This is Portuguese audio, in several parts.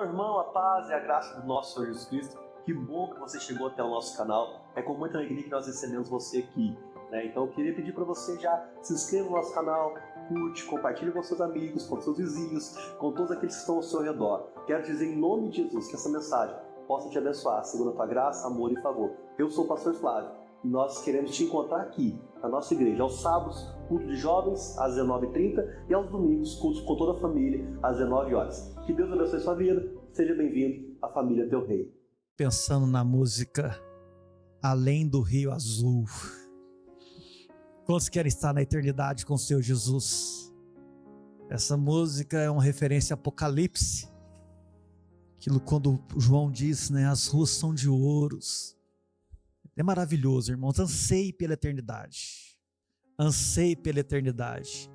Irmão, irmã, a paz e a graça do nosso Senhor Jesus Cristo. Que bom que você chegou até o nosso canal. É com muita alegria que nós recebemos você aqui, né? Então eu queria pedir para você já se inscreva no nosso canal, curte, compartilhe com seus amigos, com seus vizinhos, com todos aqueles que estão ao seu redor. Quero dizer em nome de Jesus que essa mensagem possa te abençoar, segundo a tua graça, amor e favor. Eu sou o pastor Flávio e nós queremos te encontrar aqui, na nossa igreja, aos sábados, culto de jovens, às 19h30 e aos domingos, cultos com toda a família, às 19 horas. Que Deus abençoe sua vida, seja bem-vindo à família Teu Rei. Pensando na música Além do Rio Azul. Quantos querem estar na eternidade com o Senhor Jesus? Essa música é uma referência a Apocalipse. Aquilo quando João diz, né? As ruas são de ouros. É maravilhoso, irmãos. Anseie pela eternidade. Anseie pela eternidade.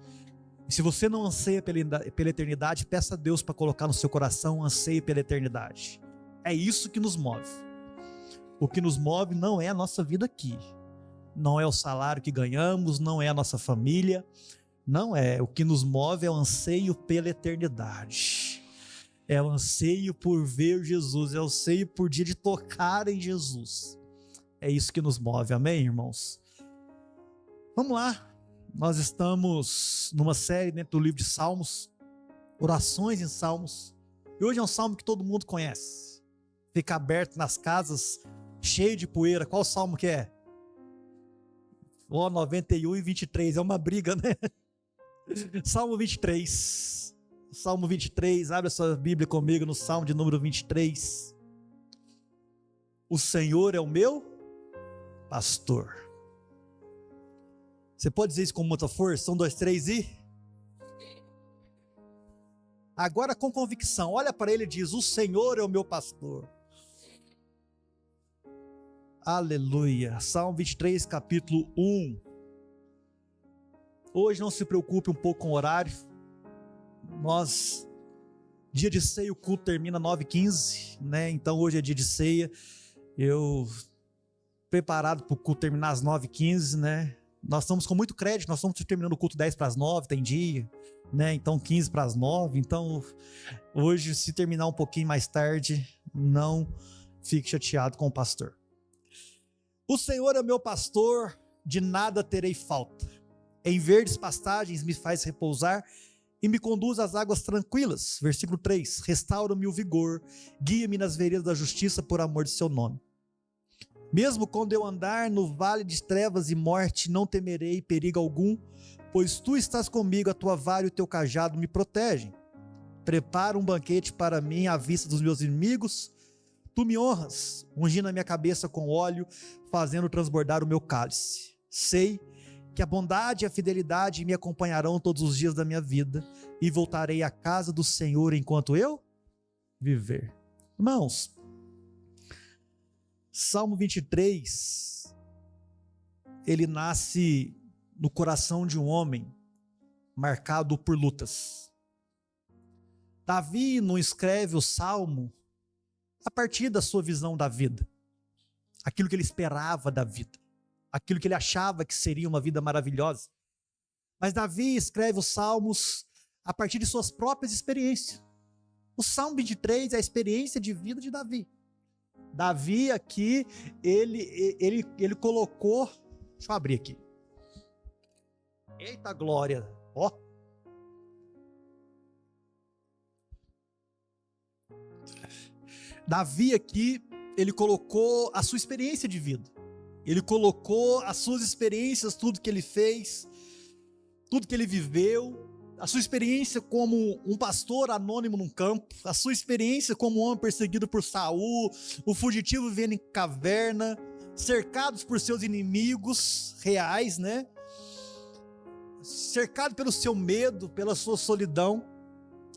E se você não anseia pela eternidade, peça a Deus para colocar no seu coração um anseio pela eternidade. É isso que nos move. O que nos move não é a nossa vida aqui. Não é o salário que ganhamos, não é a nossa família. Não é. O que nos move é o anseio pela eternidade. É o anseio por ver Jesus. É o anseio por dia de tocar em Jesus. É isso que nos move. Amém, irmãos? Vamos lá. Nós estamos numa série dentro do livro de Salmos. Orações em Salmos. E hoje é um salmo que todo mundo conhece. Fica aberto nas casas, cheio de poeira. Qual salmo que é? 91 e 23. É uma briga, né? Salmo 23. Salmo 23. Abre a sua Bíblia comigo no Salmo de número 23. O Senhor é o meu pastor. Você pode dizer isso com muita força? 1, 2, 3 e... Agora com convicção. Olha para ele e diz: o Senhor é o meu pastor. Aleluia. Salmo 23, capítulo 1. Hoje não se preocupe um pouco com o horário. Dia de ceia, o culto termina 9h15, né? Então hoje é dia de ceia. Eu preparado para o culto terminar às 9h15, né? Nós estamos com muito crédito, nós estamos terminando o culto 10:50, tem dia, né? Então 8:45. Então hoje, se terminar um pouquinho mais tarde, não fique chateado com o pastor. O Senhor é meu pastor, de nada terei falta. Em verdes pastagens me faz repousar e me conduz às águas tranquilas. Versículo 3: restaura-me o vigor, guia-me nas veredas da justiça por amor de seu nome. Mesmo quando eu andar no vale de trevas e morte, não temerei perigo algum, pois tu estás comigo, a tua vara e o teu cajado me protegem. Prepara um banquete para mim à vista dos meus inimigos. Tu me honras, ungindo a minha cabeça com óleo, fazendo transbordar o meu cálice. Sei que a bondade e a fidelidade me acompanharão todos os dias da minha vida, e voltarei à casa do Senhor enquanto eu viver. Irmãos, Salmo 23, ele nasce no coração de um homem marcado por lutas. Davi não escreve o Salmo a partir da sua visão da vida, aquilo que ele esperava da vida, aquilo que ele achava que seria uma vida maravilhosa. Mas Davi escreve os Salmos a partir de suas próprias experiências. O Salmo 23 é a experiência de vida de Davi. Davi aqui, ele colocou, deixa eu abrir aqui. Eita glória, ó. Davi aqui, ele colocou a sua experiência de vida. Ele colocou as suas experiências, tudo que ele fez, tudo que ele viveu, a sua experiência como um pastor anônimo num campo, a sua experiência como um homem perseguido por Saul, o fugitivo vivendo em caverna, cercados por seus inimigos reais, né? Cercado pelo seu medo, pela sua solidão.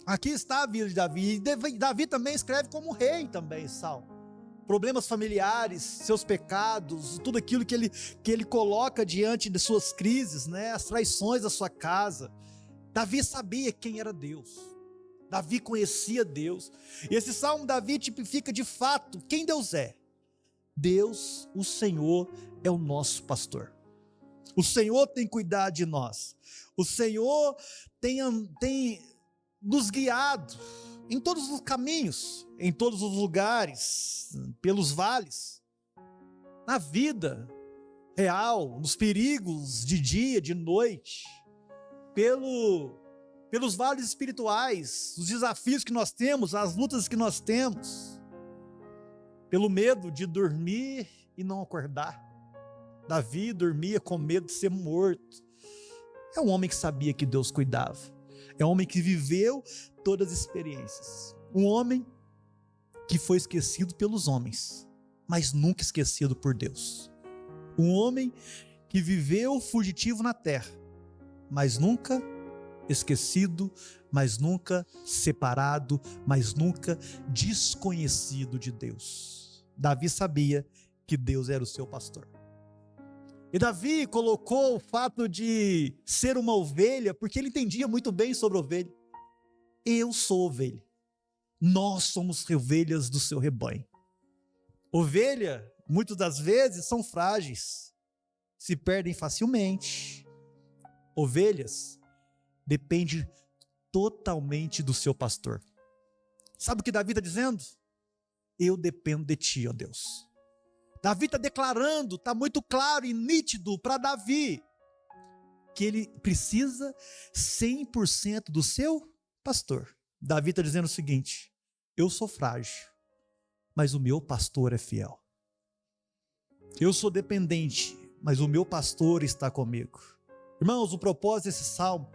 Aqui está a vida de Davi. E Davi também escreve como rei também, Salmo. Problemas familiares, seus pecados, tudo aquilo que ele coloca diante de suas crises, né? As traições da sua casa. Davi sabia quem era Deus. Davi conhecia Deus. E esse Salmo Davi tipifica de fato quem Deus é. Deus, o Senhor, é o nosso pastor. O Senhor tem cuidado de nós. O Senhor tem nos guiado em todos os caminhos, em todos os lugares, pelos vales, na vida real, nos perigos de dia, de noite, pelos vales espirituais, os desafios que nós temos, as lutas que nós temos, pelo medo de dormir e não acordar. Davi dormia com medo de ser morto. É um homem que sabia que Deus cuidava. É um homem que viveu todas as experiências. Um homem que foi esquecido pelos homens, mas nunca esquecido por Deus. Um homem que viveu fugitivo na terra, mas nunca esquecido, mas nunca separado, mas nunca desconhecido de Deus. Davi sabia que Deus era o seu pastor. E Davi colocou o fato de ser uma ovelha, porque ele entendia muito bem sobre ovelha. Eu sou ovelha. Nós somos ovelhas do seu rebanho. Ovelha, muitas das vezes, são frágeis, se perdem facilmente. Ovelhas dependem totalmente do seu pastor. Sabe o que Davi está dizendo? Eu dependo de ti, ó Deus. Davi está declarando, está muito claro e nítido para Davi, que ele precisa 100% do seu pastor. Davi está dizendo o seguinte: eu sou frágil, mas o meu pastor é fiel. Eu sou dependente, mas o meu pastor está comigo. Irmãos, o propósito desse salmo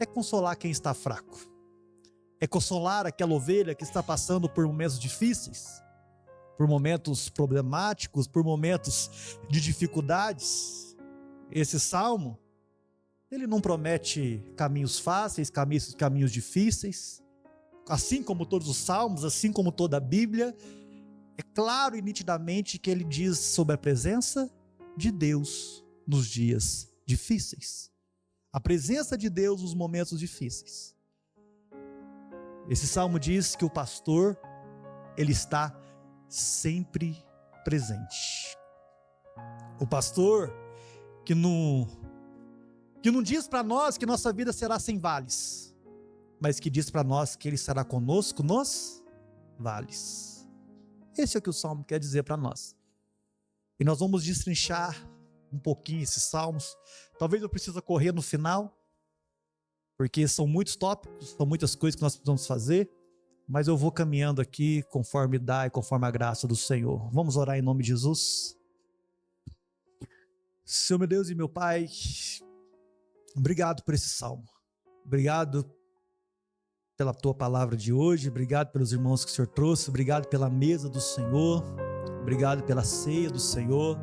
é consolar quem está fraco. É consolar aquela ovelha que está passando por momentos difíceis, por momentos problemáticos, por momentos de dificuldades. Esse salmo, ele não promete caminhos fáceis, caminhos difíceis. Assim como todos os salmos, assim como toda a Bíblia, é claro e nitidamente que ele diz sobre a presença de Deus nos dias difíceis. A presença de Deus nos momentos difíceis. Esse salmo diz que o pastor, ele está sempre presente. O pastor que não diz para nós que nossa vida será sem vales, mas que diz para nós que ele estará conosco nos vales. Esse é o que o salmo quer dizer para nós. E nós vamos destrinchar um pouquinho esses salmos. Talvez eu precise correr no final, porque são muitos tópicos, são muitas coisas que nós precisamos fazer, mas eu vou caminhando aqui conforme dá e conforme a graça do Senhor. Vamos orar em nome de Jesus. Senhor meu Deus e meu Pai, obrigado por esse salmo. Obrigado pela tua palavra de hoje, obrigado pelos irmãos que o Senhor trouxe, obrigado pela mesa do Senhor, obrigado pela ceia do Senhor,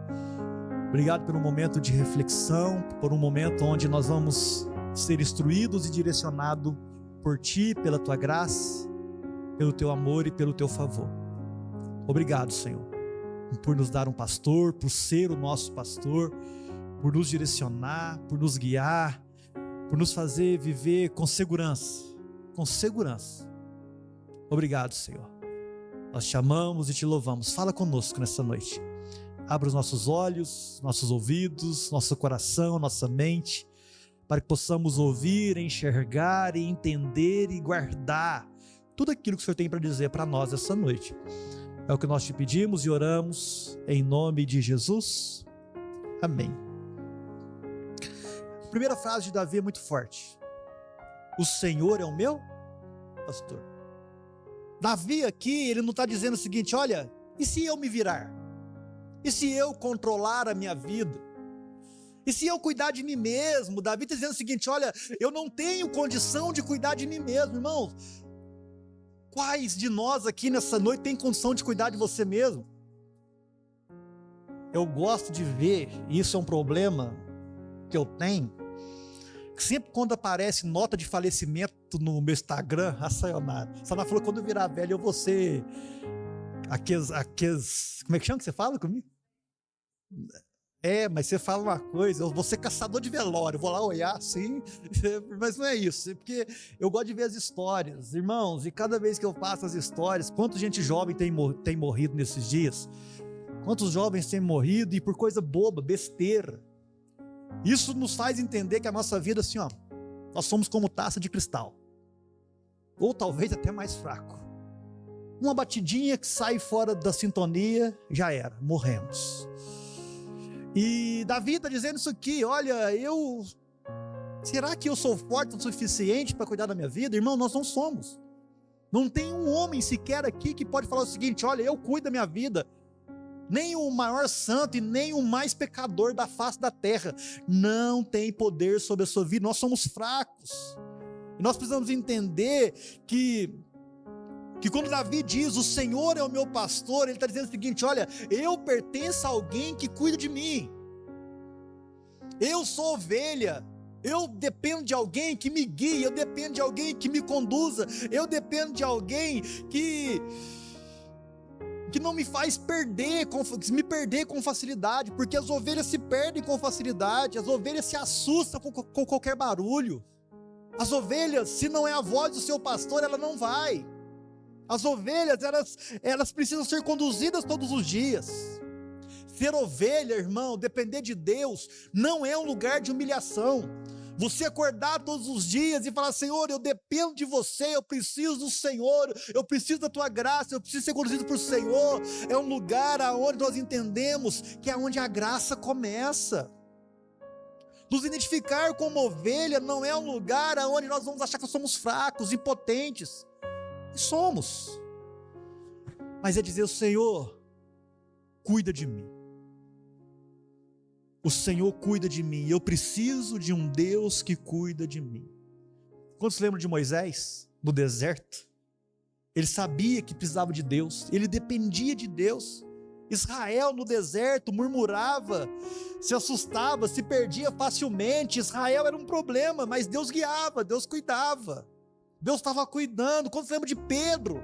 obrigado pelo momento de reflexão, por um momento onde nós vamos ser instruídos e direcionados por Ti, pela Tua graça, pelo Teu amor e pelo Teu favor. Obrigado, Senhor, por nos dar um pastor, por ser o nosso pastor, por nos direcionar, por nos guiar, por nos fazer viver com segurança. Com segurança. Obrigado, Senhor. Nós te amamos e te louvamos. Fala conosco nessa noite. Abra os nossos olhos, nossos ouvidos, nosso coração, nossa mente, para que possamos ouvir, enxergar e entender e guardar tudo aquilo que o Senhor tem para dizer para nós essa noite. É o que nós te pedimos e oramos em nome de Jesus. Amém. A primeira frase de Davi é muito forte. O Senhor é o meu pastor. Davi aqui, ele não está dizendo o seguinte: olha, e se eu me virar? E se eu controlar a minha vida? E se eu cuidar de mim mesmo? Davi está dizendo o seguinte: olha, eu não tenho condição de cuidar de mim mesmo. Irmãos, quais de nós aqui nessa noite tem condição de cuidar de você mesmo? Eu gosto de ver, e isso é um problema que eu tenho, sempre quando aparece nota de falecimento no meu Instagram, a sayonara. Sayonara falou: quando eu virar velho eu vou ser como é que chama que você fala comigo? Mas você fala uma coisa, eu vou ser caçador de velório, eu vou lá olhar assim, mas não é isso, é porque eu gosto de ver as histórias, irmãos, e cada vez que eu passo as histórias, quanta gente jovem tem morrido nesses dias, quantos jovens têm morrido e por coisa boba, besteira. Isso nos faz entender que a nossa vida, assim, ó, nós somos como taça de cristal, ou talvez até mais fraco. uma batidinha que sai fora da sintonia, já era, morremos. E Davi está dizendo isso aqui, olha, será que eu sou forte o suficiente para cuidar da minha vida? Irmão, nós não somos. Não tem um homem sequer aqui que pode falar o seguinte, olha, eu cuido da minha vida. Nem o maior santo e nem o mais pecador da face da terra não tem poder sobre a sua vida. Nós somos fracos. E nós precisamos entender que quando Davi diz, o Senhor é o meu pastor, ele está dizendo o seguinte, olha, eu pertenço a alguém que cuida de mim. Eu sou ovelha. Eu dependo de alguém que me guie, eu dependo de alguém que me conduza, eu dependo de alguém que não me faz me perder com facilidade, porque as ovelhas se perdem com facilidade, as ovelhas se assustam com qualquer barulho. As ovelhas, se não é a voz do seu pastor, ela não vai. As ovelhas, elas precisam ser conduzidas todos os dias. Ser ovelha, irmão, depender de Deus, não é um lugar de humilhação. Você acordar todos os dias e falar, Senhor, eu dependo de você, eu preciso do Senhor, eu preciso da tua graça, eu preciso ser conduzido por Senhor, é um lugar onde nós entendemos que é onde a graça começa. Nos identificar como ovelha não é um lugar onde nós vamos achar que somos fracos, impotentes, e somos, mas é dizer, o Senhor cuida de mim. O Senhor cuida de mim, eu preciso de um Deus que cuida de mim. Quando se lembra de Moisés, no deserto, ele sabia que precisava de Deus, ele dependia de Deus. Israel no deserto murmurava, se assustava, se perdia facilmente. Israel era um problema, mas Deus guiava, Deus cuidava, Deus estava cuidando. Quando se lembra de Pedro,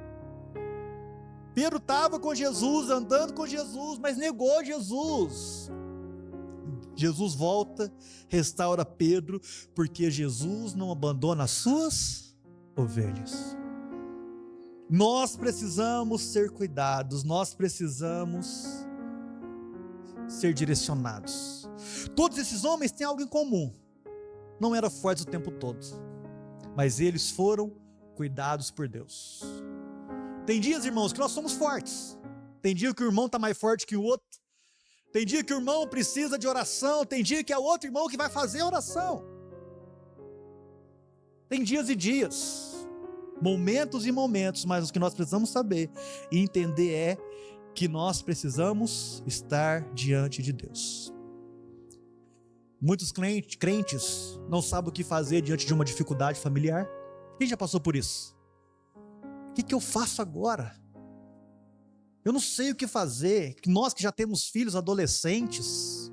Pedro estava com Jesus, andando com Jesus, mas negou Jesus. Jesus volta, restaura Pedro, porque Jesus não abandona as suas ovelhas. Nós precisamos ser cuidados, nós precisamos ser direcionados. Todos esses homens têm algo em comum, não eram fortes o tempo todo, mas eles foram cuidados por Deus. Tem dias, irmãos, que nós somos fortes, tem dia que o irmão está mais forte que o outro, tem dia que o irmão precisa de oração, tem dia que é outro irmão que vai fazer a oração. Tem dias e dias, momentos e momentos, mas o que nós precisamos saber e entender é que nós precisamos estar diante de Deus. Muitos crentes não sabem o que fazer diante de uma dificuldade familiar. Quem já passou por isso? O que eu faço agora? Eu não sei o que fazer. Nós que já temos filhos adolescentes,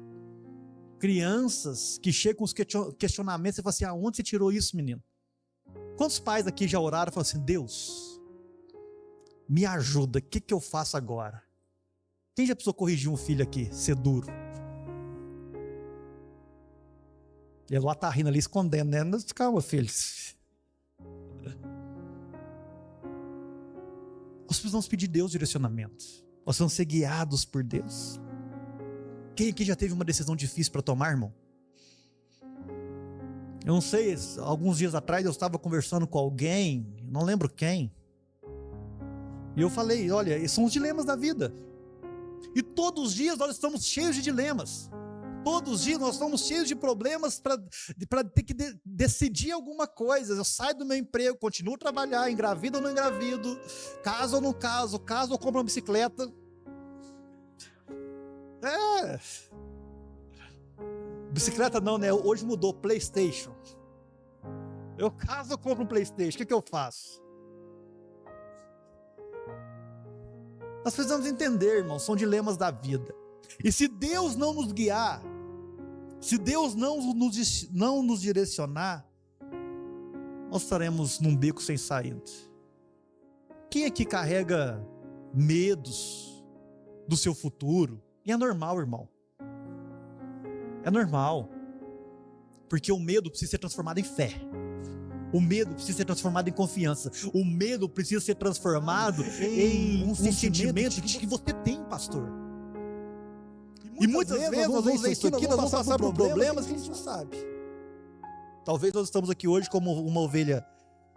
crianças que chegam com os questionamentos, você fala assim, aonde você tirou isso, menino? Quantos pais aqui já oraram e falaram assim, Deus, me ajuda, o que eu faço agora? Quem já precisou corrigir um filho aqui, ser duro? E ele lá está rindo ali, escondendo, né? Calma, filho. Nós precisamos pedir Deus direcionamento. Nós precisamos ser guiados por Deus. Quem aqui já teve uma decisão difícil para tomar, irmão? Eu não sei, alguns dias atrás eu estava conversando com alguém, não lembro quem, e eu falei, olha, esses são os dilemas da vida. E todos os dias nós estamos cheios de dilemas. Todos os dias nós estamos cheios de problemas para ter que decidir alguma coisa. Eu saio do meu emprego, continuo a trabalhar, engravido ou não engravido, caso ou não caso ou compro uma bicicleta. Bicicleta não, né? Hoje mudou, PlayStation. Eu caso ou compro um PlayStation, o que eu faço? Nós precisamos entender, irmão, são dilemas da vida. E se Deus não nos guiar, se Deus não nos direcionar, nós estaremos num beco sem saída. Quem aqui carrega medos do seu futuro? E é normal, irmão. É normal. Porque o medo precisa ser transformado em fé. O medo precisa ser transformado em confiança. O medo precisa ser transformado em um sentimento de que você tem, pastor. E muitas vezes nós vamos ver isso aqui, nós vamos passar por problemas que a gente não sabe. Talvez nós estamos aqui hoje como uma ovelha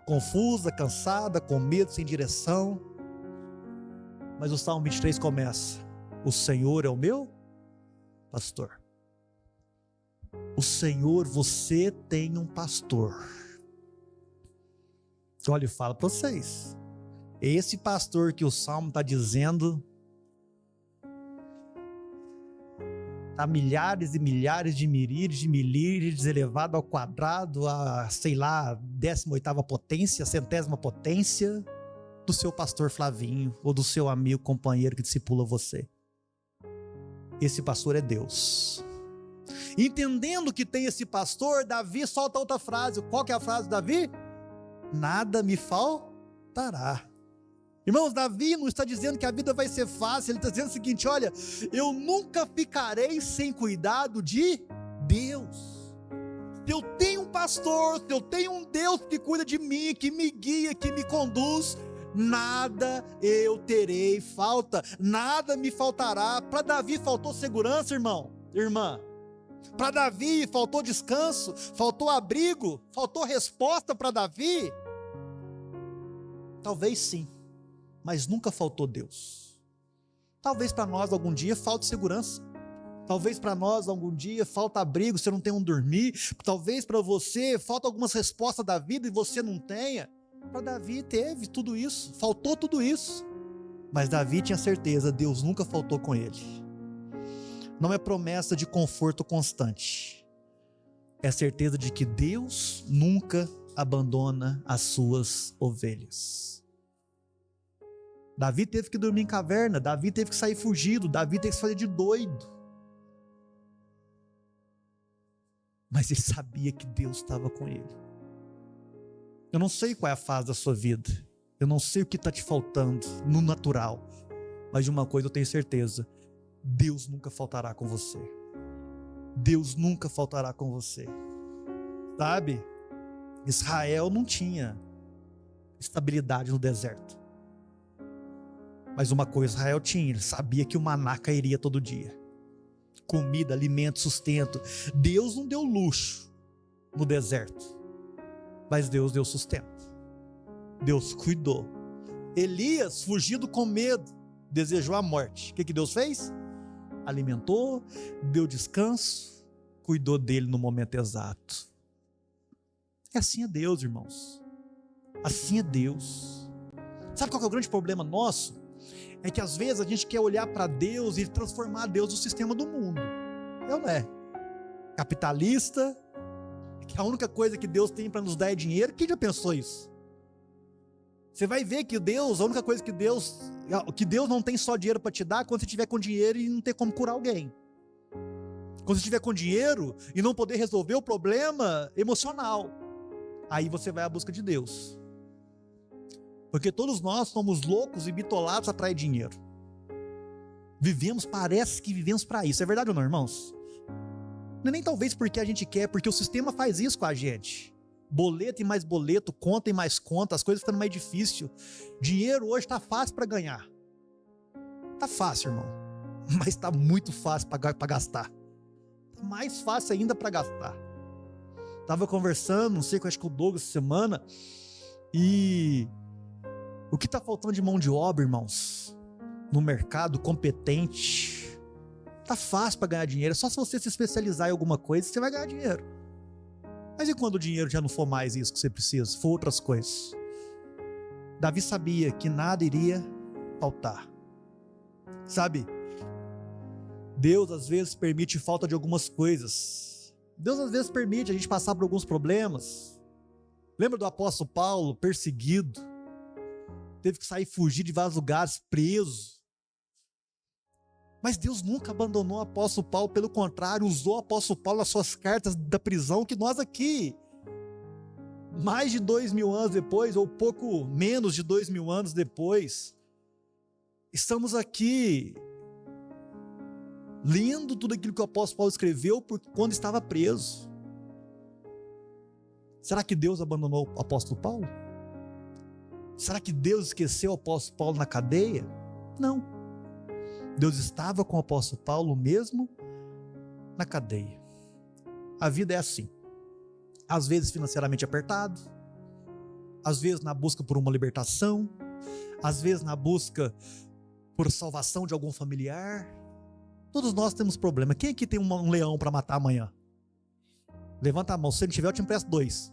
confusa, cansada, com medo, sem direção. Mas o Salmo 23 começa: o Senhor é o meu pastor. O Senhor, você tem um pastor. Olha, eu falo para vocês, esse pastor que o Salmo está dizendo, está milhares e milhares de miríades elevado ao quadrado, a, sei lá, 18ª potência, centésima potência do seu pastor Flavinho, ou do seu amigo, companheiro que discipula você. Esse pastor é Deus. Entendendo que tem esse pastor, Davi solta outra frase. Qual que é a frase de Davi? Nada me faltará. Irmãos, Davi não está dizendo que a vida vai ser fácil, ele está dizendo o seguinte: olha, eu nunca ficarei sem cuidado de Deus. Se eu tenho um pastor, se eu tenho um Deus que cuida de mim, que me guia, que me conduz, nada eu terei falta, nada me faltará. Para Davi faltou segurança, irmão, irmã. Para Davi faltou descanso, faltou abrigo, faltou resposta para Davi? Talvez sim, mas nunca faltou Deus. Talvez para nós algum dia falte segurança. Talvez para nós algum dia falta abrigo, você não tem onde dormir. Talvez para você falta algumas respostas da vida e você não tenha. Para Davi teve tudo isso, faltou tudo isso. Mas Davi tinha certeza, Deus nunca faltou com ele. Não é promessa de conforto constante, é certeza de que Deus nunca abandona as suas ovelhas. Davi teve que dormir em caverna, Davi teve que sair fugido, Davi teve que fazer de doido. Mas ele sabia que Deus estava com ele. Eu não sei qual é a fase da sua vida, eu não sei o que está te faltando no natural, mas de uma coisa eu tenho certeza: Deus nunca faltará com você. Deus nunca faltará com você. Sabe? Israel não tinha estabilidade no deserto. Mas uma coisa Israel tinha, ele sabia que o maná cairia todo dia. Comida, alimento, sustento. Deus não deu luxo no deserto, mas Deus deu sustento. Deus cuidou. Elias, fugido com medo, desejou a morte. O que Deus fez? Alimentou, deu descanso, cuidou dele no momento exato. E assim é Deus, irmãos. Assim é Deus. Sabe qual que é o grande problema nosso? É que às vezes a gente quer olhar para Deus e transformar Deus no sistema do mundo. Não é? Capitalista, que a única coisa que Deus tem para nos dar é dinheiro. Quem já pensou isso? Você vai ver que Deus, a única coisa que Deus não tem só dinheiro para te dar, quando você tiver com dinheiro e não ter como curar alguém. Quando você tiver com dinheiro e não poder resolver o problema emocional, aí você vai à busca de Deus. Porque todos nós somos loucos e bitolados a atrair dinheiro. Parece que vivemos para isso. É verdade ou não, irmãos? Não é nem talvez porque a gente quer, porque o sistema faz isso com a gente. Boleto e mais boleto, conta e mais conta, as coisas ficando mais difíceis. Dinheiro hoje está fácil para ganhar. Está fácil, irmão. Mas está muito fácil para gastar. Tá mais fácil ainda para gastar. Estava conversando, não sei, acho que o Douglas essa semana, e o que está faltando de mão de obra, irmãos, no mercado competente? Tá fácil para ganhar dinheiro, é só se você se especializar em alguma coisa, você vai ganhar dinheiro. Mas e quando o dinheiro já não for mais isso que você precisa, for outras coisas? Davi sabia que nada iria faltar. Sabe? Deus às vezes permite falta de algumas coisas. Deus às vezes permite a gente passar por alguns problemas. Lembra do apóstolo Paulo, perseguido? Teve que sair, fugir de vários lugares, preso. Mas Deus nunca abandonou o apóstolo Paulo, pelo contrário, usou o apóstolo Paulo nas suas cartas da prisão, que nós aqui, mais de 2000 anos depois, ou pouco menos de 2000 anos depois, estamos aqui lendo tudo aquilo que o apóstolo Paulo escreveu quando estava preso. Será que Deus abandonou o apóstolo Paulo? Será que Deus esqueceu o apóstolo Paulo na cadeia? Não. Deus estava com o apóstolo Paulo mesmo na cadeia. A vida é assim. Às vezes financeiramente apertado, às vezes na busca por uma libertação, às vezes na busca por salvação de algum familiar. Todos nós temos problema. Quem aqui tem um leão para matar amanhã? Levanta a mão. Se não tiver, eu te empresto 2.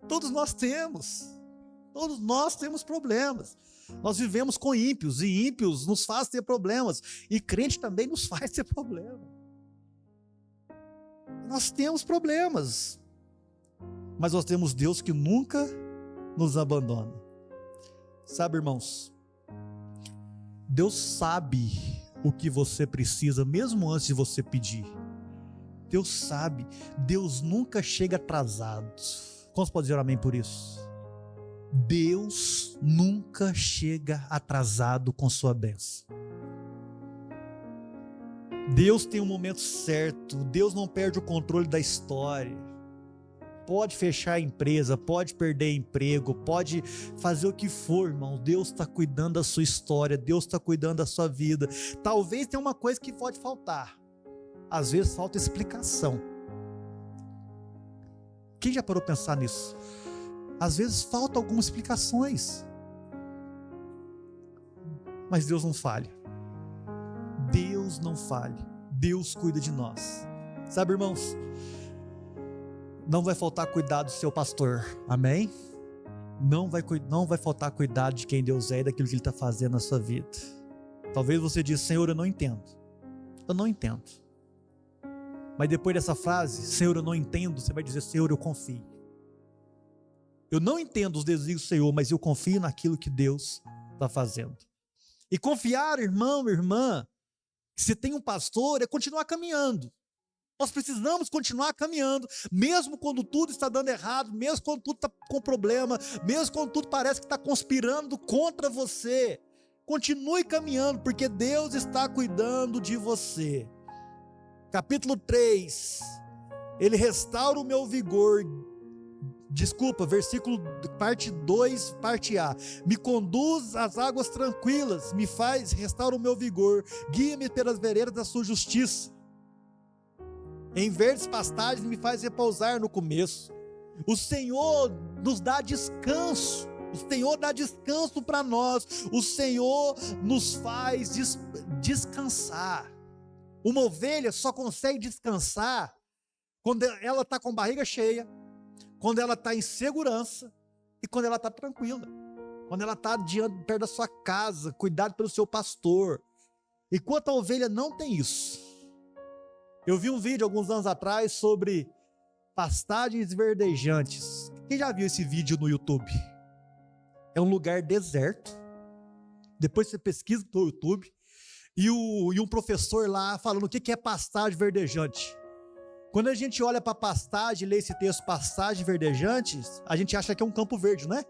Todos nós temos. Todos nós temos problemas. Nós vivemos com ímpios, e ímpios nos faz ter problemas, e crente também nos faz ter problema. Nós temos problemas, mas nós temos Deus que nunca nos abandona. Sabe, irmãos, Deus sabe o que você precisa, mesmo antes de você pedir. Deus sabe, Deus nunca chega atrasado. Quantos podem dizer amém por isso? Deus nunca chega atrasado com sua bênção. Deus tem um momento certo, Deus não perde o controle da história. Pode fechar a empresa, pode perder emprego, pode fazer o que for, irmão. Deus está cuidando da sua história, Deus está cuidando da sua vida. Talvez tenha uma coisa que pode faltar. Às vezes falta explicação. Quem já parou para pensar nisso? Às vezes faltam algumas explicações. Mas Deus não falha. Deus não falha. Deus cuida de nós. Sabe, irmãos? Não vai faltar cuidado do seu pastor. Amém? Não vai faltar cuidado de quem Deus é e daquilo que Ele está fazendo na sua vida. Talvez você diga: Senhor, eu não entendo. Eu não entendo. Mas depois dessa frase, Senhor, eu não entendo, você vai dizer: Senhor, eu confio. Eu não entendo os desígnios do Senhor, mas eu confio naquilo que Deus está fazendo. E confiar, irmão, irmã, que você tem um pastor, é continuar caminhando. Nós precisamos continuar caminhando, mesmo quando tudo está dando errado, mesmo quando tudo está com problema, mesmo quando tudo parece que está conspirando contra você. Continue caminhando, porque Deus está cuidando de você. Capítulo 3, Ele restaura o meu vigor. Versículo, parte 2, parte A. Me conduz às águas tranquilas, restaura o meu vigor, guia-me pelas veredas da sua justiça. Em verdes pastagens me faz repousar no começo. O Senhor nos dá descanso. O Senhor dá descanso para nós. O Senhor nos faz descansar. Uma ovelha só consegue descansar quando ela está com a barriga cheia, quando ela está em segurança e quando ela está tranquila. Quando ela está perto da sua casa, cuidado pelo seu pastor. Enquanto a ovelha não tem isso. Eu vi um vídeo alguns anos atrás sobre pastagens verdejantes. Quem já viu esse vídeo no YouTube? É um lugar deserto. Depois você pesquisa no YouTube. E um professor lá falando o que é pastagem verdejante. Quando a gente olha para pastagem e lê esse texto, pastagem verdejante, a gente acha que é um campo verde, não é?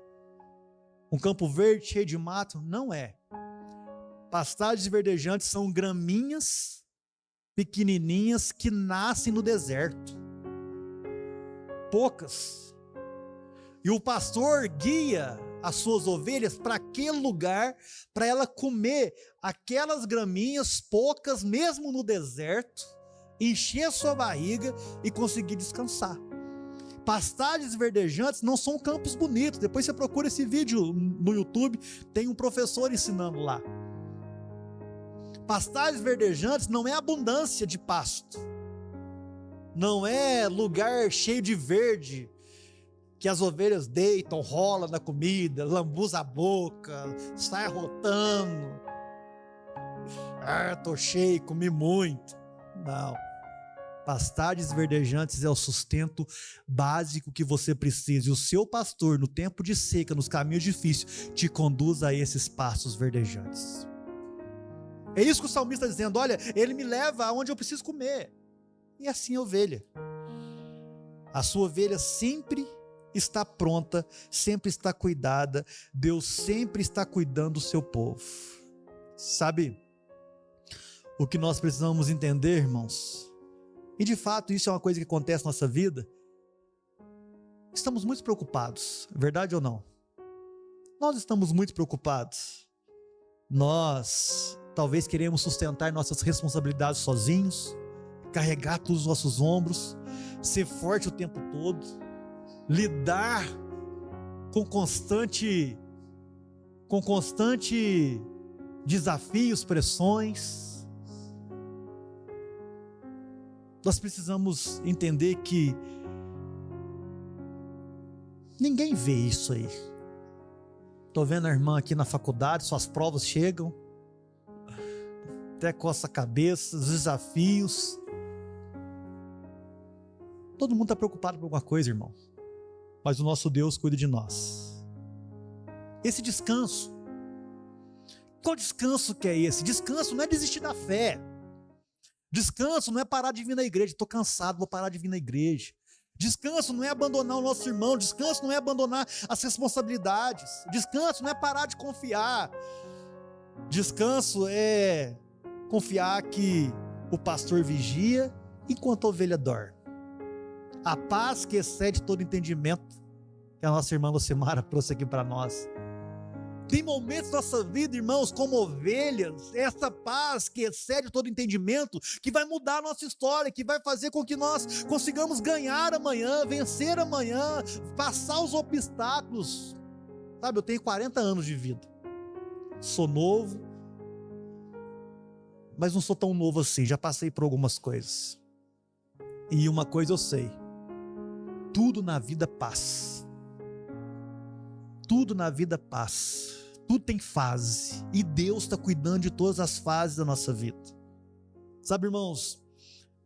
Um campo verde cheio de mato. Não é. Pastagens verdejantes são graminhas pequenininhas que nascem no deserto. Poucas. E o pastor guia as suas ovelhas para aquele lugar, para ela comer aquelas graminhas poucas, mesmo no deserto, encher a sua barriga e conseguir descansar. Pastagens verdejantes não são campos bonitos. Depois você procura esse vídeo no YouTube, tem um professor ensinando lá. Pastagens verdejantes não é abundância de pasto, não é lugar cheio de verde, que as ovelhas deitam, rolam na comida, lambuza a boca, sai arrotando. Tô cheio, comi muito. Não. Pastagens verdejantes é o sustento básico que você precisa. E o seu pastor, no tempo de seca, nos caminhos difíceis, te conduz a esses pastos verdejantes. É isso que o salmista está dizendo. Olha, ele me leva aonde eu preciso comer. E assim a ovelha. A sua ovelha sempre está pronta, sempre está cuidada. Deus sempre está cuidando do seu povo. Sabe o que nós precisamos entender, irmãos? E de fato isso é uma coisa que acontece na nossa vida. Estamos muito preocupados, verdade ou não? Nós estamos muito preocupados. Nós talvez queremos sustentar nossas responsabilidades sozinhos, carregar todos os nossos ombros, ser forte o tempo todo, lidar com constante desafios, pressões. Nós precisamos entender que ninguém vê isso aí. Estou vendo a irmã aqui na faculdade, suas provas chegam, até coça a cabeça, os desafios. Todo mundo está preocupado com alguma coisa, irmão. Mas o nosso Deus cuida de nós. Esse descanso, qual descanso que é esse? Descanso não é desistir da fé. Descanso não é parar de vir na igreja. Estou cansado, vou parar de vir na igreja. Descanso não é abandonar o nosso irmão. Descanso não é abandonar as responsabilidades. Descanso não é parar de confiar. Descanso é confiar que o pastor vigia enquanto a ovelha dorme. A paz que excede todo entendimento, que a nossa irmã Lucimara trouxe aqui para nós. Tem momentos da nossa vida, irmãos, como ovelhas, essa paz que excede todo entendimento, que vai mudar a nossa história, que vai fazer com que nós consigamos ganhar amanhã, vencer amanhã, passar os obstáculos. Sabe, eu tenho 40 anos de vida, sou novo, mas não sou tão novo assim, já passei por algumas coisas. E uma coisa eu sei, tudo na vida passa. Tudo na vida passa, tudo tem fase, e Deus está cuidando de todas as fases da nossa vida. Sabe, irmãos,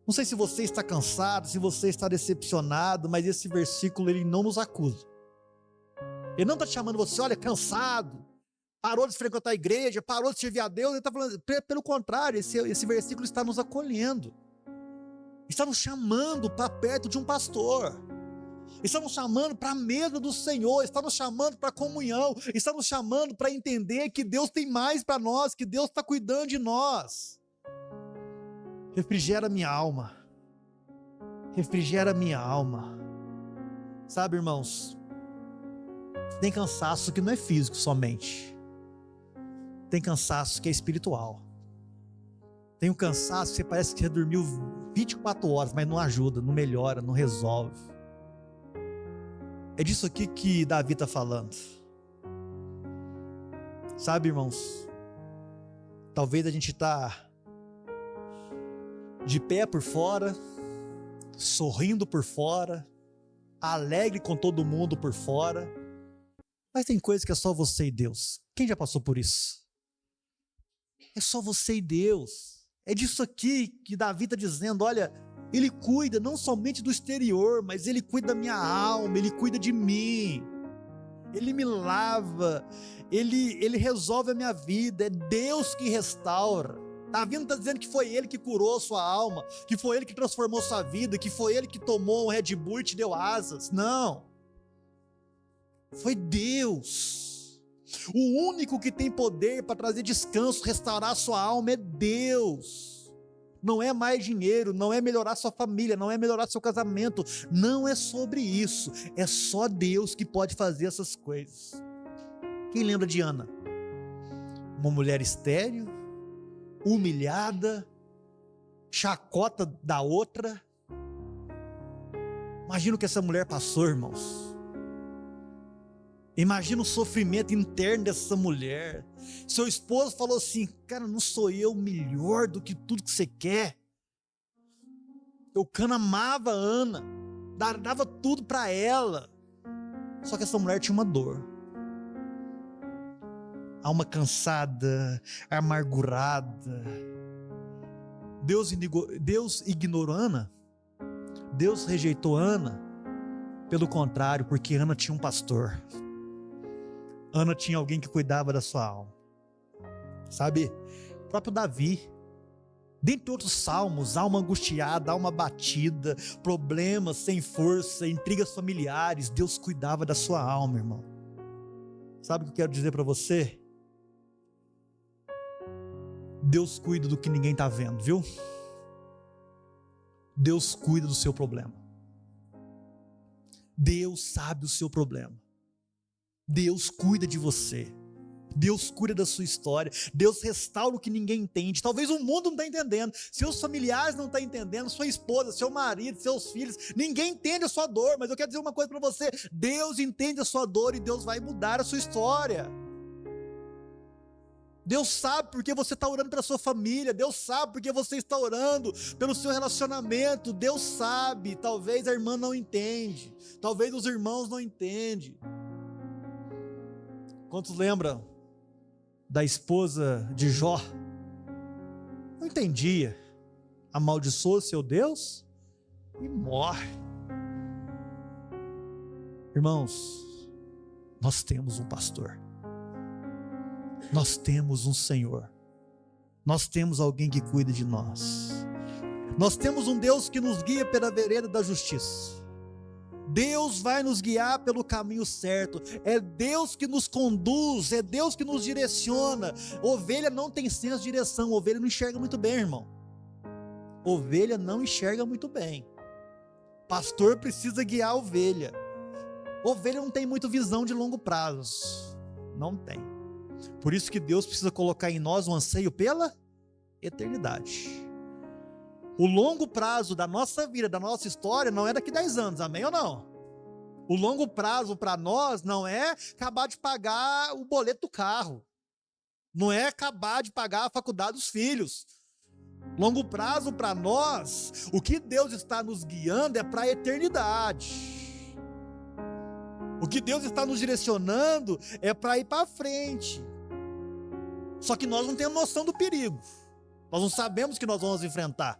não sei se você está cansado, se você está decepcionado, mas esse versículo ele não nos acusa. Ele não está te chamando você, olha, cansado, parou de frequentar a igreja, parou de servir a Deus. Ele está falando, pelo contrário, esse versículo está nos acolhendo, está nos chamando para perto de um pastor. Está nos chamando para a mesa do Senhor, está nos chamando para a comunhão, está nos chamando para entender que Deus tem mais para nós, que Deus está cuidando de nós. Refrigera minha alma, refrigera minha alma. Sabe, irmãos, tem cansaço que não é físico somente, tem cansaço que é espiritual. Tem um cansaço que você parece que você dormiu 24 horas, mas não ajuda, não melhora, não resolve. É disso aqui que Davi está falando. Sabe, irmãos, talvez a gente está de pé por fora, sorrindo por fora, alegre com todo mundo por fora, mas tem coisa que é só você e Deus. Quem já passou por isso? É só você e Deus. É disso aqui que Davi está dizendo, olha, Ele cuida não somente do exterior, mas Ele cuida da minha alma, Ele cuida de mim, Ele me lava, Ele resolve a minha vida, é Deus que restaura. Davi não está dizendo que foi Ele que curou sua alma, que foi Ele que transformou sua vida, que foi Ele que tomou um Red Bull e te deu asas, não, foi Deus. O único que tem poder para trazer descanso, restaurar sua alma é Deus. Não é mais dinheiro, não é melhorar sua família, não é melhorar seu casamento, não é sobre isso, é só Deus que pode fazer essas coisas. Quem lembra de Ana? Uma mulher estéril, humilhada, chacota da outra. Imagina o que essa mulher passou, irmãos. Imagina o sofrimento interno dessa mulher. Seu esposo falou assim, cara, não sou eu melhor do que tudo que você quer? Eucana amava a Ana, dava tudo para ela. Só que essa mulher tinha uma dor. Alma cansada, amargurada. Deus ignorou Ana? Deus rejeitou Ana? Pelo contrário, porque Ana tinha um pastor. Ana tinha alguém que cuidava da sua alma. Sabe, o próprio Davi, dentre outros salmos, alma angustiada, alma batida, problemas sem força, intrigas familiares, Deus cuidava da sua alma, irmão. Sabe o que eu quero dizer para você? Deus cuida do que ninguém está vendo, viu? Deus cuida do seu problema. Deus sabe o seu problema. Deus cuida de você. Deus cuida da sua história. Deus restaura o que ninguém entende. Talvez o mundo não está entendendo, seus familiares não estão entendendo, sua esposa, seu marido, seus filhos, ninguém entende a sua dor, mas eu quero dizer uma coisa para você, Deus entende a sua dor e Deus vai mudar a sua história. Deus sabe porque você está orando pela sua família. Deus sabe porque você está orando pelo seu relacionamento. Deus sabe. Talvez a irmã não entende. Talvez os irmãos não entendem. Quantos lembram da esposa de Jó? Não entendia. Amaldiçoou seu Deus e morre. Irmãos, nós temos um pastor. Nós temos um Senhor. Nós temos alguém que cuida de nós. Nós temos um Deus que nos guia pela vereda da justiça. Deus vai nos guiar pelo caminho certo. É Deus que nos conduz, é Deus que nos direciona. Ovelha não tem senso de direção, ovelha não enxerga muito bem, irmão. Ovelha não enxerga muito bem. Pastor precisa guiar a ovelha. Ovelha não tem muito visão de longo prazo. Não tem. Por isso que Deus precisa colocar em nós um anseio pela eternidade. O longo prazo da nossa vida, da nossa história, não é daqui 10 anos, amém ou não? O longo prazo para nós não é acabar de pagar o boleto do carro. Não é acabar de pagar a faculdade dos filhos. Longo prazo para nós, o que Deus está nos guiando é para a eternidade. O que Deus está nos direcionando é para ir para frente. Só que nós não temos noção do perigo. Nós não sabemos o que nós vamos enfrentar.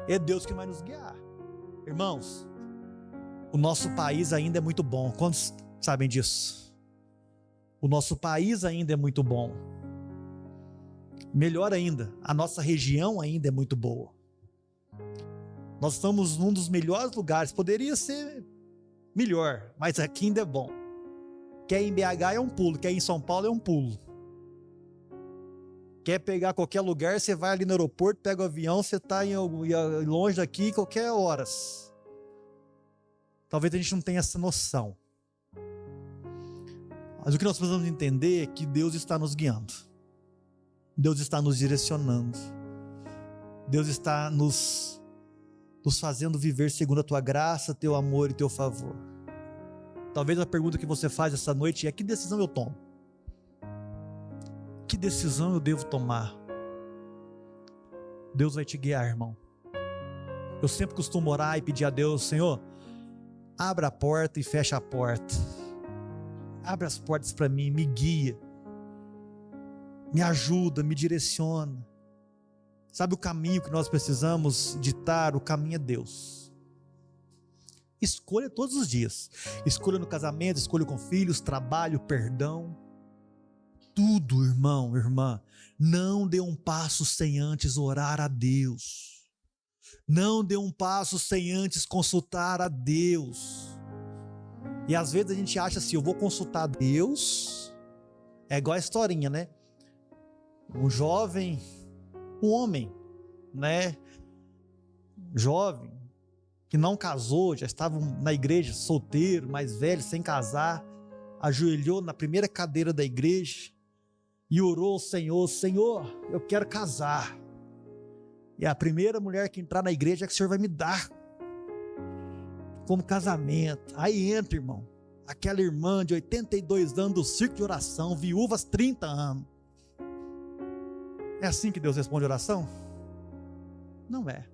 É Deus que vai nos guiar. Irmãos, o nosso país ainda é muito bom. Quantos sabem disso? O nosso país ainda é muito bom. Melhor ainda, a nossa região ainda é muito boa. Nós estamos num dos melhores lugares. Poderia ser melhor, mas aqui ainda é bom. Quer ir em BH é um pulo, quer ir em São Paulo é um pulo. Quer pegar qualquer lugar, você vai ali no aeroporto, pega o avião, você está longe daqui qualquer horas. Talvez a gente não tenha essa noção. Mas o que nós precisamos entender é que Deus está nos guiando. Deus está nos direcionando. Deus está nos fazendo viver segundo a tua graça, teu amor e teu favor. Talvez a pergunta que você faz essa noite é: que decisão eu tomo? Que decisão eu devo tomar? Deus vai te guiar, irmão. Eu sempre costumo orar e pedir a Deus: Senhor, abra a porta e fecha a porta. Abre as portas para mim, me guia. Me ajuda, me direciona. Sabe o caminho que nós precisamos ditar? O caminho é Deus. Escolha todos os dias. Escolha no casamento, escolha com filhos, trabalho, perdão. Tudo, irmão, irmã. Não dê um passo sem antes orar a Deus. Não dê um passo sem antes consultar a Deus. E às vezes a gente acha assim: eu vou consultar a Deus. É igual a historinha, né? Um jovem, um homem, né? Jovem, que não casou, já estava na igreja, solteiro, mais velho, sem casar, ajoelhou na primeira cadeira da igreja e orou ao Senhor: Senhor, eu quero casar. E a primeira mulher que entrar na igreja é que o Senhor vai me dar como casamento. Aí entra, irmão, aquela irmã de 82 anos do círculo de oração, viúvas 30 anos. É assim que Deus responde oração? Não é.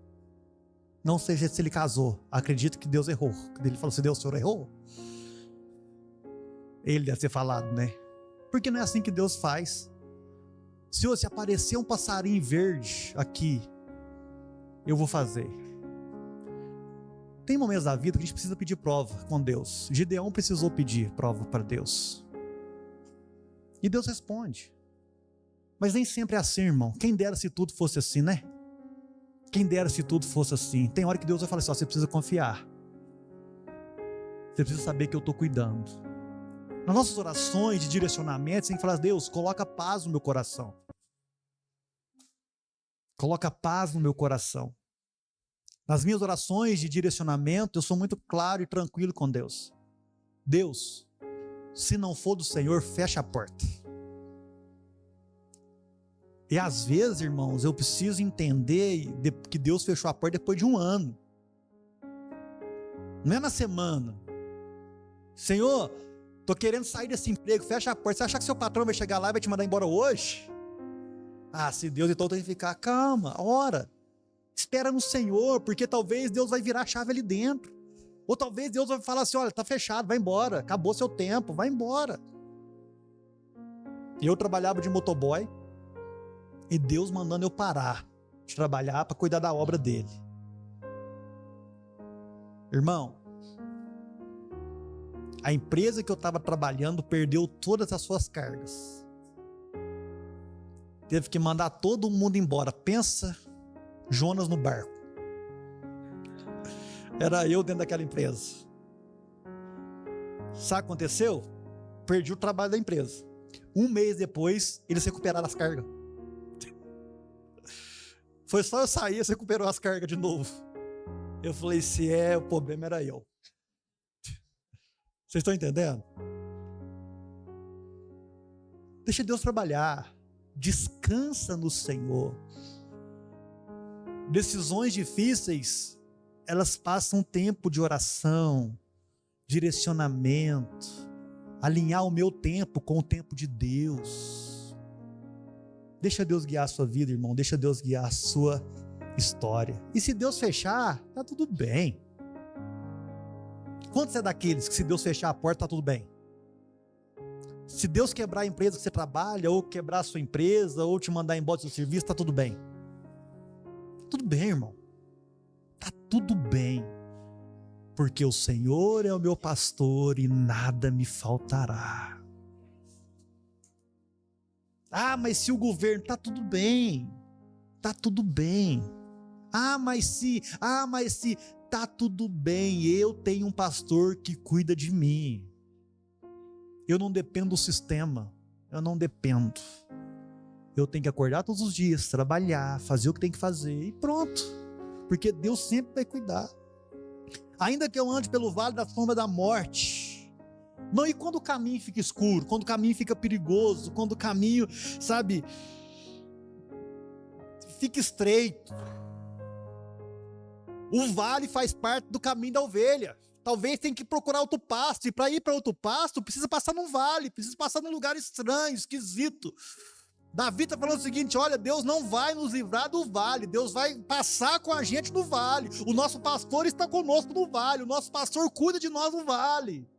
Não sei se ele casou. Acredito que Deus errou. Ele falou assim: Deus, o Senhor errou? Ele deve ter falado, né? Porque não é assim que Deus faz. Senhor, se aparecer um passarinho verde aqui, eu vou fazer. Tem momentos da vida que a gente precisa pedir prova com Deus. Gideão precisou pedir prova para Deus. E Deus responde. Mas nem sempre é assim, irmão. Quem dera se tudo fosse assim, né? Quem dera se tudo fosse assim. Tem hora que Deus vai falar assim: ó, você precisa confiar. Você precisa saber que eu estou cuidando. Nas nossas orações de direcionamento, você tem que falar: Deus, coloca paz no meu coração. Coloca paz no meu coração. Nas minhas orações de direcionamento, eu sou muito claro e tranquilo com Deus. Deus, se não for do Senhor, fecha a porta. E às vezes, irmãos, eu preciso entender que Deus fechou a porta depois de um ano. Não é na semana. Senhor, Tô querendo sair desse emprego, fecha a porta. Você acha que seu patrão vai chegar lá e vai te mandar embora hoje? Ah, se Deus, então tem que ficar, calma, ora. Espera no Senhor, porque talvez Deus vai virar a chave ali dentro. Ou talvez Deus vai falar assim, olha, tá fechado, vai embora, acabou seu tempo, vai embora. Eu trabalhava de motoboy e Deus mandando eu parar de trabalhar para cuidar da obra dele. Irmão, a empresa que eu estava trabalhando perdeu todas as suas cargas. Teve que mandar todo mundo embora. Pensa, Jonas no barco. Era eu dentro daquela empresa. Sabe o que aconteceu? Perdi o trabalho da empresa. Um mês depois, eles recuperaram as cargas. Foi só eu sair, eles recuperaram as cargas de novo. Eu falei, se o problema era eu. Vocês estão entendendo? Deixa Deus trabalhar. Descansa no Senhor. Decisões difíceis, elas passam tempo de oração, direcionamento, alinhar o meu tempo com o tempo de Deus. Deixa Deus guiar a sua vida, irmão. Deixa Deus guiar a sua história. E se Deus fechar, tá tudo bem. Quantos é daqueles que se Deus fechar a porta, tá tudo bem? Se Deus quebrar a empresa que você trabalha, ou quebrar a sua empresa, ou te mandar embora do seu serviço, tá tudo bem. Tudo bem, irmão. Tá tudo bem. Porque o Senhor é o meu pastor e nada me faltará. Ah, mas se o governo, tá tudo bem. Tá tudo bem. Ah, mas se, tá tudo bem. Eu tenho um pastor que cuida de mim. Eu não dependo do sistema. Eu não dependo. Eu tenho que acordar todos os dias, trabalhar, fazer o que tem que fazer e pronto. Porque Deus sempre vai cuidar. Ainda que eu ande pelo vale da sombra da morte. Não, e quando o caminho fica escuro, quando o caminho fica perigoso, quando o caminho, sabe, fica estreito. O vale faz parte do caminho da ovelha. Talvez tenha que procurar outro pasto, e para ir para outro pasto, precisa passar num vale, precisa passar num lugar estranho, esquisito. Davi está falando o seguinte, olha, Deus não vai nos livrar do vale, Deus vai passar com a gente no vale. O nosso pastor está conosco no vale, o nosso pastor cuida de nós no vale.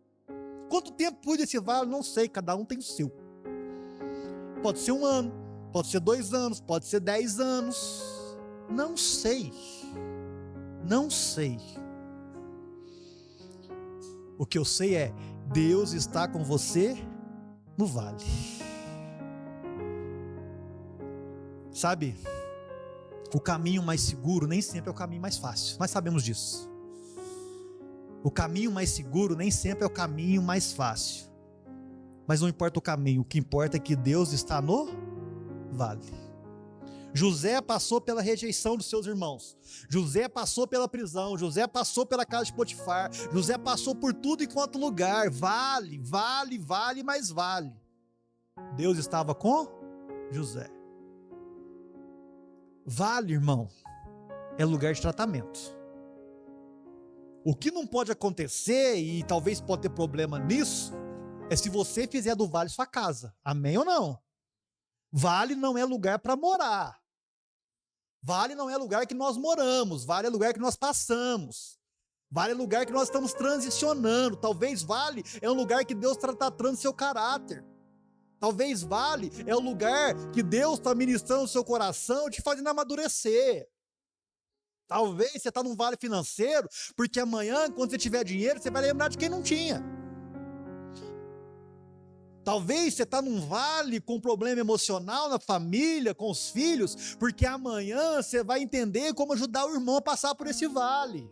Quanto tempo cuida desse vale? Não sei, cada um tem o seu. Pode ser 1 ano, pode ser 2 anos, pode ser 10 anos. Não sei. Não sei. O que eu sei é, Deus está com você no vale. Sabe, o caminho mais seguro nem sempre é o caminho mais fácil. Nós sabemos disso. O caminho mais seguro nem sempre é o caminho mais fácil. Mas não importa o caminho, o que importa é que Deus está no vale. José passou pela rejeição dos seus irmãos. José passou pela prisão. José passou pela casa de Potifar. José passou por tudo enquanto lugar. Vale, vale, vale, mais vale. Deus estava com José. Vale, irmão, é lugar de tratamento. O que não pode acontecer, e talvez pode ter problema nisso, é se você fizer do vale sua casa. Amém ou não? Vale não é lugar para morar. Vale não é lugar que nós moramos. Vale é lugar que nós passamos. Vale é lugar que nós estamos transicionando. Talvez vale é um lugar que Deus está tratando seu caráter. Talvez vale é o lugar que Deus está ministrando o seu coração, te fazendo amadurecer. Talvez você está num vale financeiro, porque amanhã, quando você tiver dinheiro, você vai lembrar de quem não tinha. Talvez você está num vale com problema emocional na família, com os filhos, porque amanhã você vai entender como ajudar o irmão a passar por esse vale.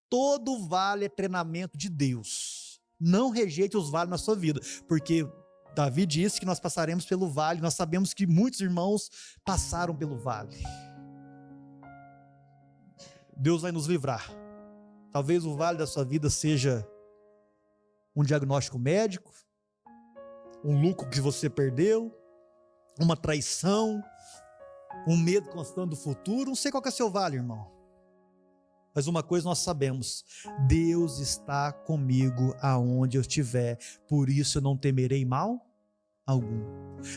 Todo vale é treinamento de Deus. Não rejeite os vales na sua vida, porque Davi disse que nós passaremos pelo vale, nós sabemos que muitos irmãos passaram pelo vale. Deus vai nos livrar. Talvez o vale da sua vida seja um diagnóstico médico, um lucro que você perdeu, uma traição, um medo constante do futuro. Não sei qual que é o seu vale, irmão. Mas uma coisa nós sabemos: Deus está comigo aonde eu estiver, por isso eu não temerei mal algum.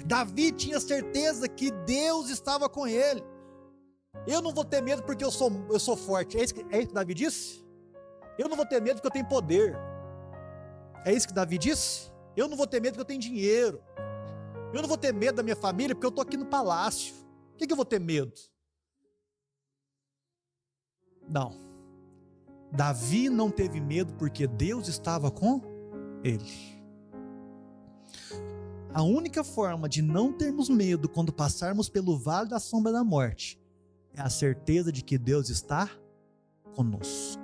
Davi tinha certeza que Deus estava com ele. Eu não vou ter medo porque eu sou forte. É isso que Davi disse? Eu não vou ter medo porque eu tenho poder. É isso que Davi disse? Eu não vou ter medo porque eu tenho dinheiro. Eu não vou ter medo da minha família porque eu estou aqui no palácio. O que eu vou ter medo? Não. Davi não teve medo porque Deus estava com ele. A única forma de não termos medo quando passarmos pelo vale da sombra da morte é a certeza de que Deus está conosco.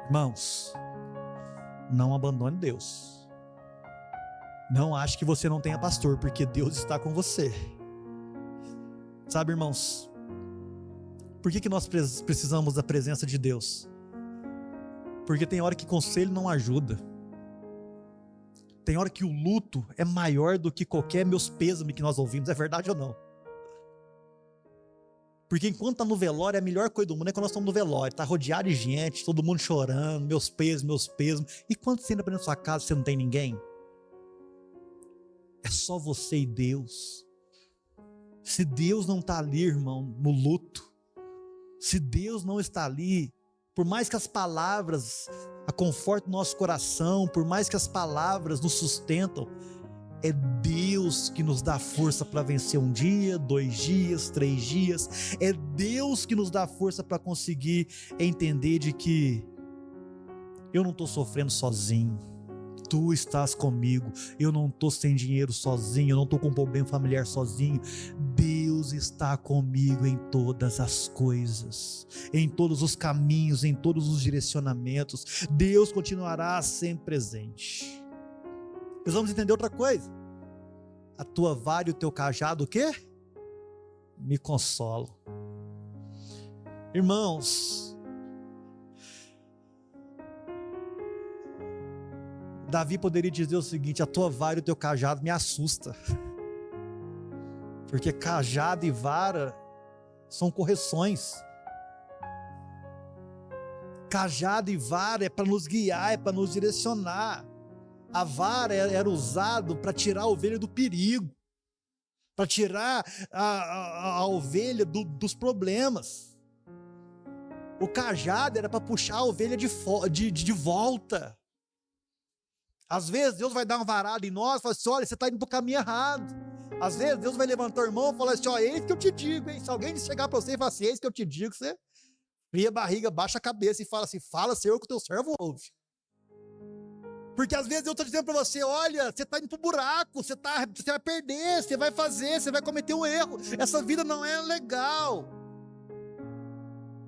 Irmãos, não abandone Deus. Não ache que você não tenha pastor, porque Deus está com você. Sabe, irmãos, por que nós precisamos da presença de Deus? Porque tem hora que conselho não ajuda. Tem hora que o luto é maior do que qualquer meus pêsames que nós ouvimos. É verdade ou não? Porque enquanto está no velório, a melhor coisa do mundo é quando nós estamos no velório. Está rodeado de gente, todo mundo chorando, meus pêsames. E quando você entra para sua casa, você não tem ninguém? É só você e Deus. Se Deus não está ali, irmão, no luto, se Deus não está ali, por mais que as palavras aconfortem o nosso coração, por mais que as palavras nos sustentam, é Deus que nos dá força para vencer um dia, 2 dias, 3 dias. É Deus que nos dá força para conseguir entender de que eu não estou sofrendo sozinho. Tu estás comigo. Eu não estou sem dinheiro sozinho. Eu não estou com um problema familiar sozinho. Deus está comigo em todas as coisas, em todos os caminhos, em todos os direcionamentos. Deus continuará sempre presente. Precisamos entender outra coisa. A tua vara e o teu cajado, o quê? Me consolam. Irmãos, Davi poderia dizer o seguinte: a tua vara e o teu cajado me assusta. Porque cajado e vara são correções. Cajado e vara é para nos guiar, é para nos direcionar. A vara era usado para tirar a ovelha do perigo, para tirar a ovelha dos problemas. O cajado era para puxar a ovelha de volta. Às vezes Deus vai dar uma varada em nós e falar assim: olha, você está indo para o caminho errado. Às vezes Deus vai levantar o irmão e falar assim: olha, é isso que eu te digo, hein? Se alguém chegar para você e falar assim: é isso que eu te digo, você fria a barriga, baixa a cabeça e fala assim: fala, Senhor, que o teu servo ouve. Porque às vezes eu estou dizendo para você: olha, você está indo para o buraco, você vai perder, você vai fazer, você vai cometer um erro, essa vida não é legal.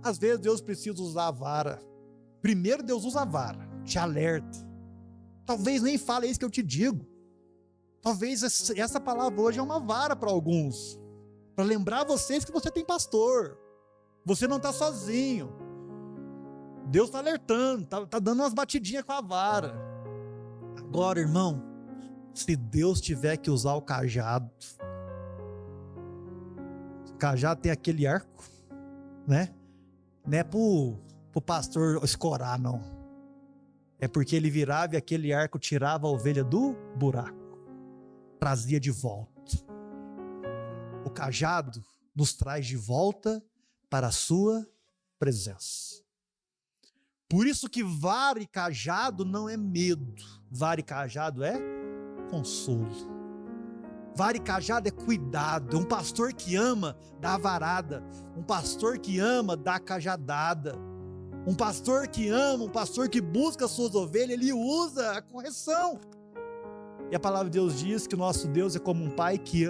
Às vezes Deus precisa usar a vara. Primeiro Deus usa a vara, te alerta. Talvez nem fale, é isso que eu te digo. Talvez essa palavra hoje é uma vara para alguns, para lembrar vocês que você tem pastor, você não está sozinho. Deus está alertando, está dando umas batidinhas com a vara. Agora, irmão, se Deus tiver que usar o cajado tem aquele arco, né? Não é pro pastor escorar, não. É porque ele virava e aquele arco tirava a ovelha do buraco, trazia de volta. O cajado nos traz de volta para a sua presença. Por isso que vara e cajado não é medo. Vara e cajado é consolo. Vara e cajado é cuidado. É um pastor que ama dá a varada. Um pastor que ama dá a cajadada. Um pastor que ama, um pastor que busca as suas ovelhas, ele usa a correção. E a palavra de Deus diz que o nosso Deus é como um pai que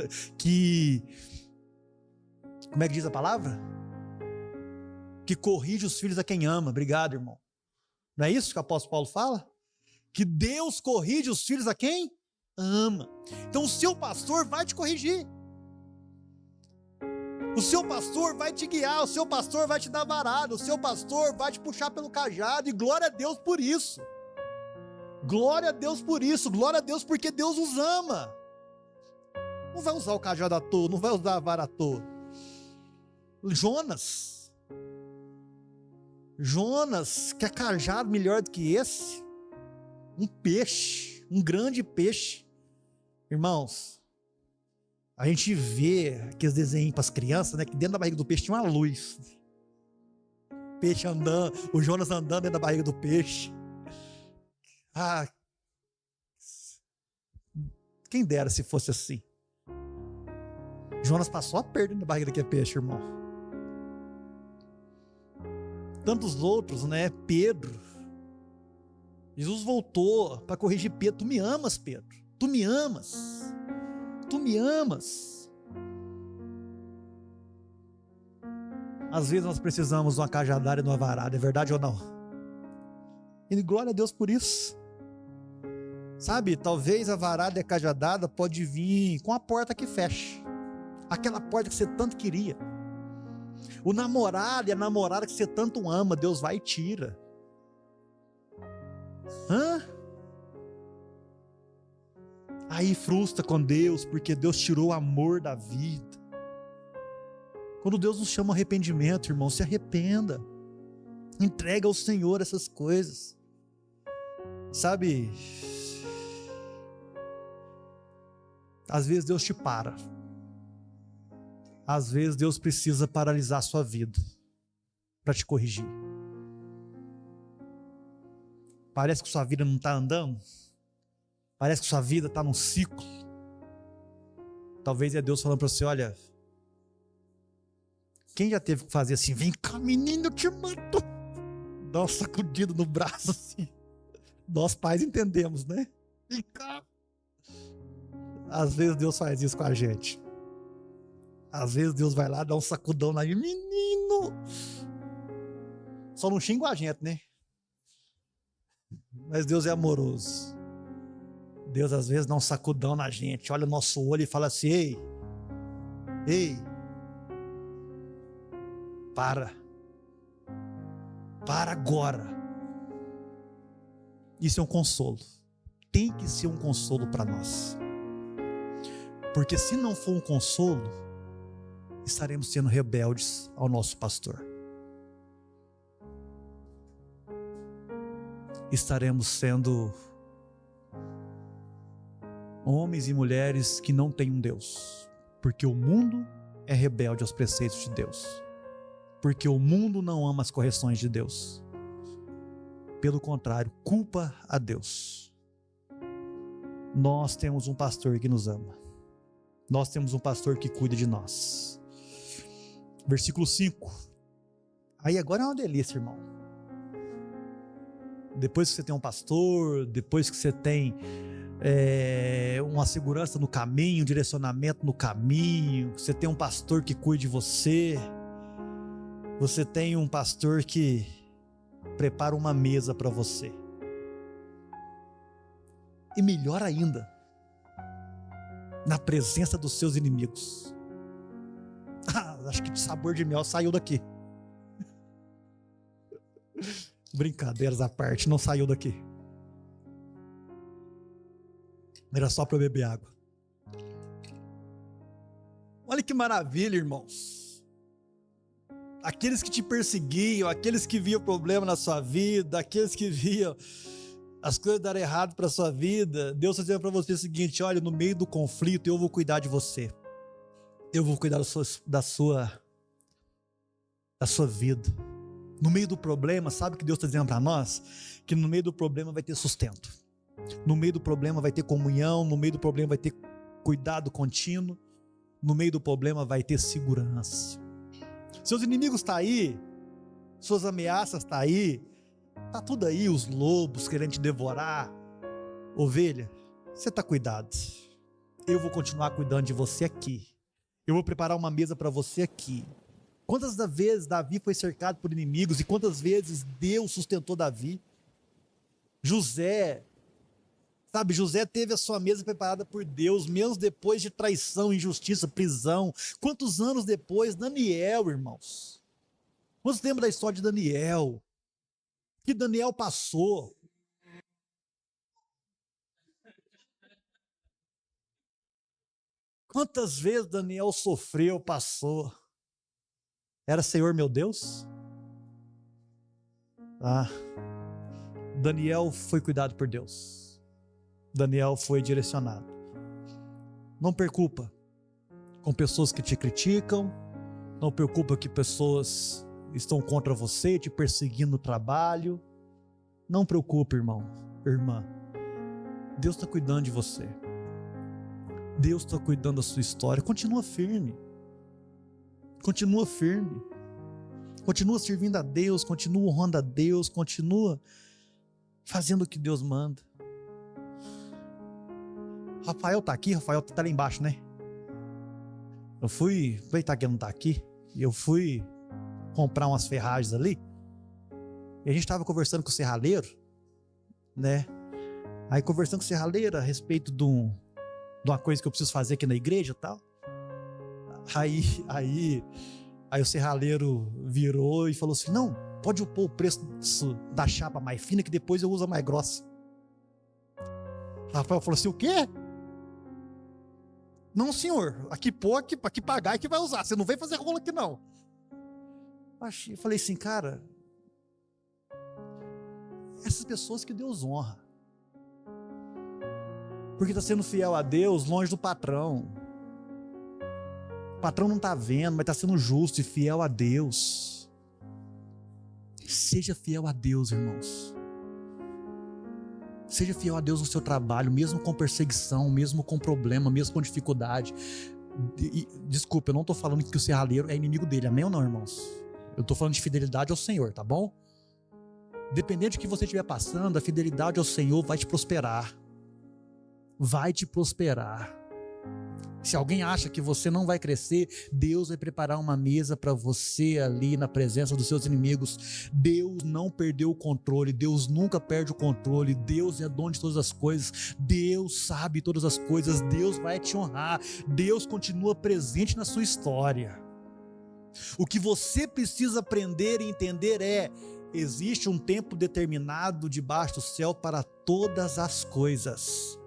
como é que diz a palavra? Que corrige os filhos a quem ama. Obrigado, irmão. Não é isso que o apóstolo Paulo fala? Que Deus corrige os filhos a quem ama. Então o seu pastor vai te corrigir. O seu pastor vai te guiar, o seu pastor vai te dar varada, o seu pastor vai te puxar pelo cajado, e glória a Deus por isso. Glória a Deus por isso, glória a Deus porque Deus os ama. Não vai usar o cajado à toa, não vai usar a vara à toa. Jonas Jonas, que é cajado melhor do que esse, um peixe, um grande peixe. Irmãos, a gente vê aqueles desenhos para as crianças, né, que dentro da barriga do peixe tinha uma luz. Peixe andando, o Jonas andando dentro da barriga do peixe. Ah, quem dera se fosse assim. Jonas passou a perda na barriga daquele peixe, irmão. Tantos outros, né? Pedro. Jesus voltou para corrigir Pedro. Tu me amas, Pedro. Tu me amas. Tu me amas. Às vezes nós precisamos de uma cajadada e de uma varada, é verdade ou não? E glória a Deus por isso. Sabe, talvez a varada e a cajadada pode vir com a porta que fecha. Aquela porta que você tanto queria. O namorado e a namorada que você tanto ama, Deus vai e tira. Aí frustra com Deus, porque Deus tirou o amor da vida. Quando Deus nos chama ao arrependimento, irmão, se arrependa. Entrega ao Senhor essas coisas. Sabe, às vezes Deus te para. Às vezes Deus precisa paralisar a sua vida para te corrigir. Parece que sua vida não está andando. Parece que sua vida está num ciclo. Talvez é Deus falando para você: olha, quem já teve que fazer assim? Vem cá, menino, eu te mato. Dá uma sacudida no braço assim. Nós pais entendemos, né? Vem cá. Às vezes Deus faz isso com a gente. Às vezes Deus vai lá, dá um sacudão na gente. Menino! Só não xinga a gente, né? Mas Deus é amoroso. Deus às vezes dá um sacudão na gente. Olha o nosso olho e fala assim: ei, ei, para agora. Isso é um consolo. Tem que ser um consolo para nós. Porque se não for um consolo, estaremos sendo rebeldes ao nosso pastor. Estaremos sendo homens e mulheres que não têm um Deus. Porque o mundo é rebelde aos preceitos de Deus. Porque o mundo não ama as correções de Deus. Pelo contrário, culpa a Deus. Nós temos um pastor que nos ama. Nós temos um pastor que cuida de nós. Versículo 5. Aí agora é uma delícia, irmão. Depois que você tem um pastor, depois que você tem uma segurança no caminho, um direcionamento no caminho, você tem um pastor que cuide de você, você tem um pastor que prepara uma mesa para você. E melhor ainda, na presença dos seus inimigos. Acho que de sabor de mel saiu daqui. Brincadeiras à parte, não saiu daqui. Era só para eu beber água. Olha que maravilha, irmãos. Aqueles que te perseguiam, aqueles que viam problema na sua vida, aqueles que viam as coisas darem errado para a sua vida, Deus está dizendo para você o seguinte: olha, no meio do conflito eu vou cuidar de você. Eu vou cuidar da sua vida. No meio do problema, sabe o que Deus está dizendo para nós? Que no meio do problema vai ter sustento. No meio do problema vai ter comunhão. No meio do problema vai ter cuidado contínuo. No meio do problema vai ter segurança. Seus inimigos estão aí. Suas ameaças estão aí. Está tudo aí, os lobos querendo te devorar. Ovelha, você está cuidado. Eu vou continuar cuidando de você aqui. Eu vou preparar uma mesa para você aqui. Quantas vezes Davi foi cercado por inimigos e quantas vezes Deus sustentou Davi? José teve a sua mesa preparada por Deus, mesmo depois de traição, injustiça, prisão. Quantos anos depois? Daniel, irmãos. Quantos lembram da história de Daniel? Que Daniel passou? Quantas vezes Daniel sofreu, passou? Era Senhor meu Deus? Daniel foi cuidado por Deus. Daniel foi direcionado. Não preocupa com pessoas que te criticam. Não preocupa que pessoas estão contra você, te perseguindo no trabalho. Não preocupe, irmão, irmã. Deus está cuidando de você. Deus está cuidando da sua história. Continua firme. Continua firme. Continua servindo a Deus. Continua honrando a Deus. Continua fazendo o que Deus manda. Rafael está aqui. Rafael está lá embaixo, né? Eu fui, aproveitar que ele não está aqui, eu fui comprar umas ferragens ali, e a gente estava conversando com o serralheiro, né? Aí conversando com o serralheiro a respeito de uma coisa que eu preciso fazer aqui na igreja e tal. Aí o serralheiro virou e falou assim: não, pode pôr o preço da chapa mais fina que depois eu uso a mais grossa. Rafael falou assim: o quê? Não, senhor, aqui pôr, aqui pagar e que vai usar. Você não vem fazer rolo aqui, não. Eu falei assim, cara, essas pessoas que Deus honra. Porque está sendo fiel a Deus longe do patrão. O patrão não está vendo, mas está sendo justo e fiel a Deus. Seja fiel a Deus, irmãos. Seja fiel a Deus no seu trabalho, mesmo com perseguição, mesmo com problema, mesmo com dificuldade. Desculpa, eu não estou falando que o serralheiro é inimigo dele, amém ou não, irmãos? Eu estou falando de fidelidade ao Senhor, tá bom? Dependendo do que você estiver passando, a fidelidade ao Senhor vai te prosperar. Vai te prosperar. Se alguém acha que você não vai crescer, Deus vai preparar uma mesa para você ali na presença dos seus inimigos. Deus não perdeu o controle, Deus nunca perde o controle, Deus é dono de todas as coisas, Deus sabe todas as coisas, Deus vai te honrar, Deus continua presente na sua história. O que você precisa aprender e entender é: existe um tempo determinado debaixo do céu para todas as coisas.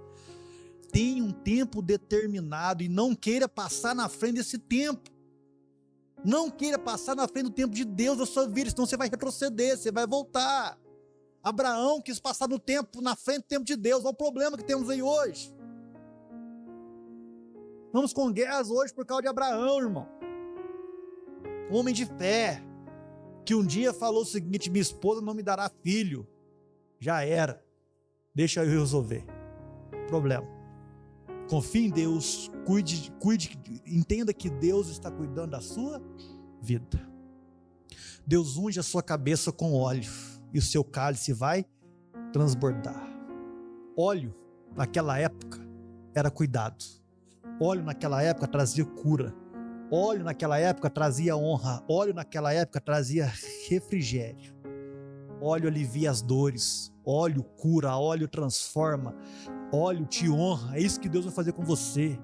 Tem um tempo determinado e não queira passar na frente desse tempo. Não queira passar na frente do tempo de Deus na sua vida, senão você vai retroceder, você vai voltar. Abraão quis passar na frente do tempo de Deus. Olha o problema que temos aí hoje. Vamos com guerras hoje por causa de Abraão, irmão. Um homem de fé, que um dia falou o seguinte: minha esposa não me dará filho. Já era. Deixa eu resolver. Problema. Confie em Deus, cuide, entenda que Deus está cuidando da sua vida. Deus unge a sua cabeça com óleo e o seu cálice vai transbordar. Óleo, naquela época, era cuidado. Óleo, naquela época, trazia cura. Óleo, naquela época, trazia honra. Óleo, naquela época, trazia refrigério. Óleo alivia as dores. Óleo cura, óleo transforma. Óleo te honra, é isso que Deus vai fazer com você.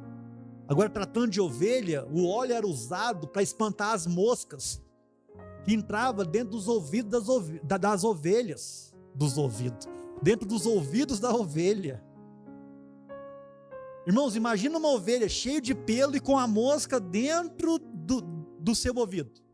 Agora, tratando de ovelha, o óleo era usado para espantar as moscas que entravam dentro dos ouvidos das ovelhas, dentro dos ouvidos da ovelha. Irmãos, imagina uma ovelha cheia de pelo e com a mosca dentro do seu ouvido.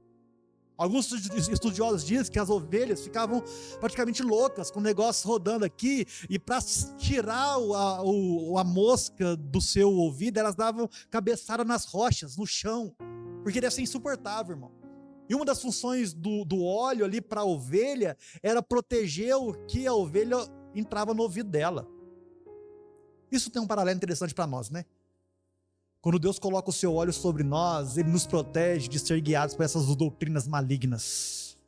Alguns estudiosos dizem que as ovelhas ficavam praticamente loucas, com o negócio rodando aqui, e para tirar a mosca do seu ouvido, elas davam cabeçada nas rochas, no chão, porque deve ser insuportável, irmão. E uma das funções do óleo ali para a ovelha era proteger o que a ovelha entrava no ouvido dela. Isso tem um paralelo interessante para nós, né? Quando Deus coloca o seu óleo sobre nós, Ele nos protege de ser guiados por essas doutrinas malignas.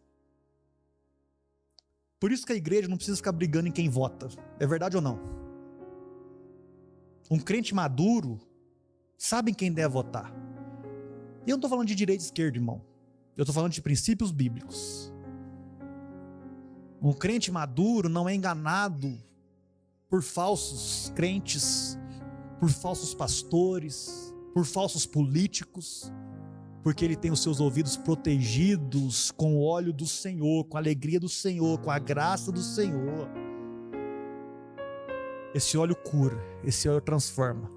Por isso que a igreja não precisa ficar brigando em quem vota. É verdade ou não? Um crente maduro sabe em quem deve votar. E eu não estou falando de direita e esquerda, irmão. Eu estou falando de princípios bíblicos. Um crente maduro não é enganado por falsos crentes, por falsos pastores, por falsos políticos, porque ele tem os seus ouvidos protegidos com o óleo do Senhor, com a alegria do Senhor, com a graça do Senhor. Esse óleo cura, esse óleo transforma.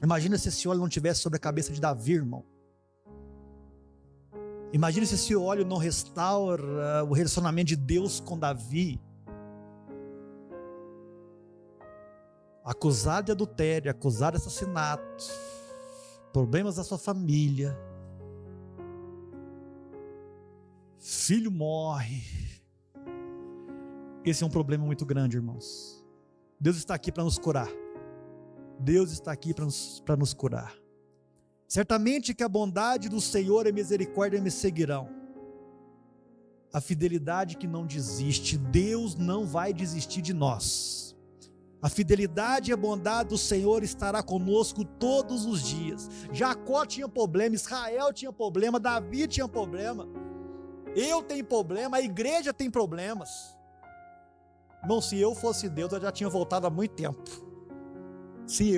Imagina se esse óleo não tivesse sobre a cabeça de Davi, irmão. Imagina se esse óleo não restaura o relacionamento de Deus com Davi. Acusado de adultério, acusado de assassinato, problemas da sua família, filho morre. Esse é um problema muito grande, irmãos. Deus está aqui para nos curar. Deus está aqui para nos curar. Certamente que a bondade do Senhor e a misericórdia me seguirão. A fidelidade que não desiste. Deus não vai desistir de nós. A fidelidade e a bondade do Senhor estará conosco todos os dias. Jacó tinha problema, Israel tinha problema, Davi tinha problema. Eu tenho problema, a igreja tem problemas. Irmão, se eu fosse Deus, eu já tinha voltado há muito tempo. Se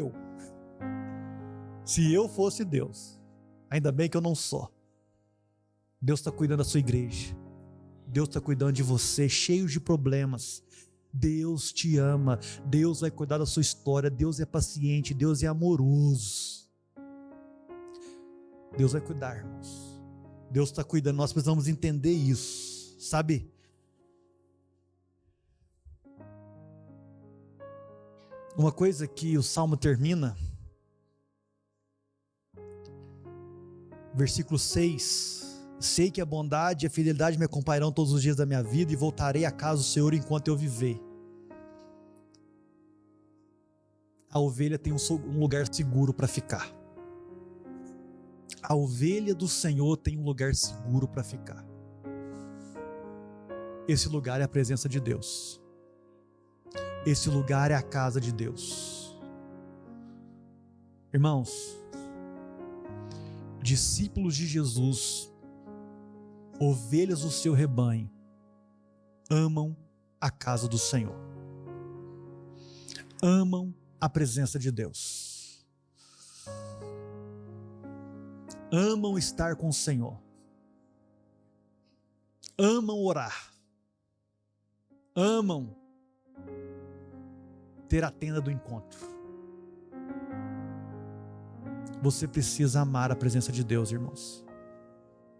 eu fosse Deus, ainda bem que eu não sou. Deus está cuidando da sua igreja. Deus está cuidando de você, cheio de problemas. Deus te ama. Deus vai cuidar da sua história. Deus é paciente. Deus é amoroso. Deus vai cuidar, irmãos. Deus está cuidando. Nós precisamos entender isso, sabe? Uma coisa que o Salmo termina, versículo 6, sei que a bondade e a fidelidade me acompanharão todos os dias da minha vida e voltarei à casa do Senhor enquanto eu viver. A ovelha tem um lugar seguro para ficar. A ovelha do Senhor tem um lugar seguro para ficar. Esse lugar é a presença de Deus. Esse lugar é a casa de Deus. Irmãos, discípulos de Jesus, ovelhas do seu rebanho, amam a casa do Senhor. Amam a presença de Deus. Amam estar com o Senhor. Amam orar. Amam ter a tenda do encontro. Você precisa amar a presença de Deus, irmãos.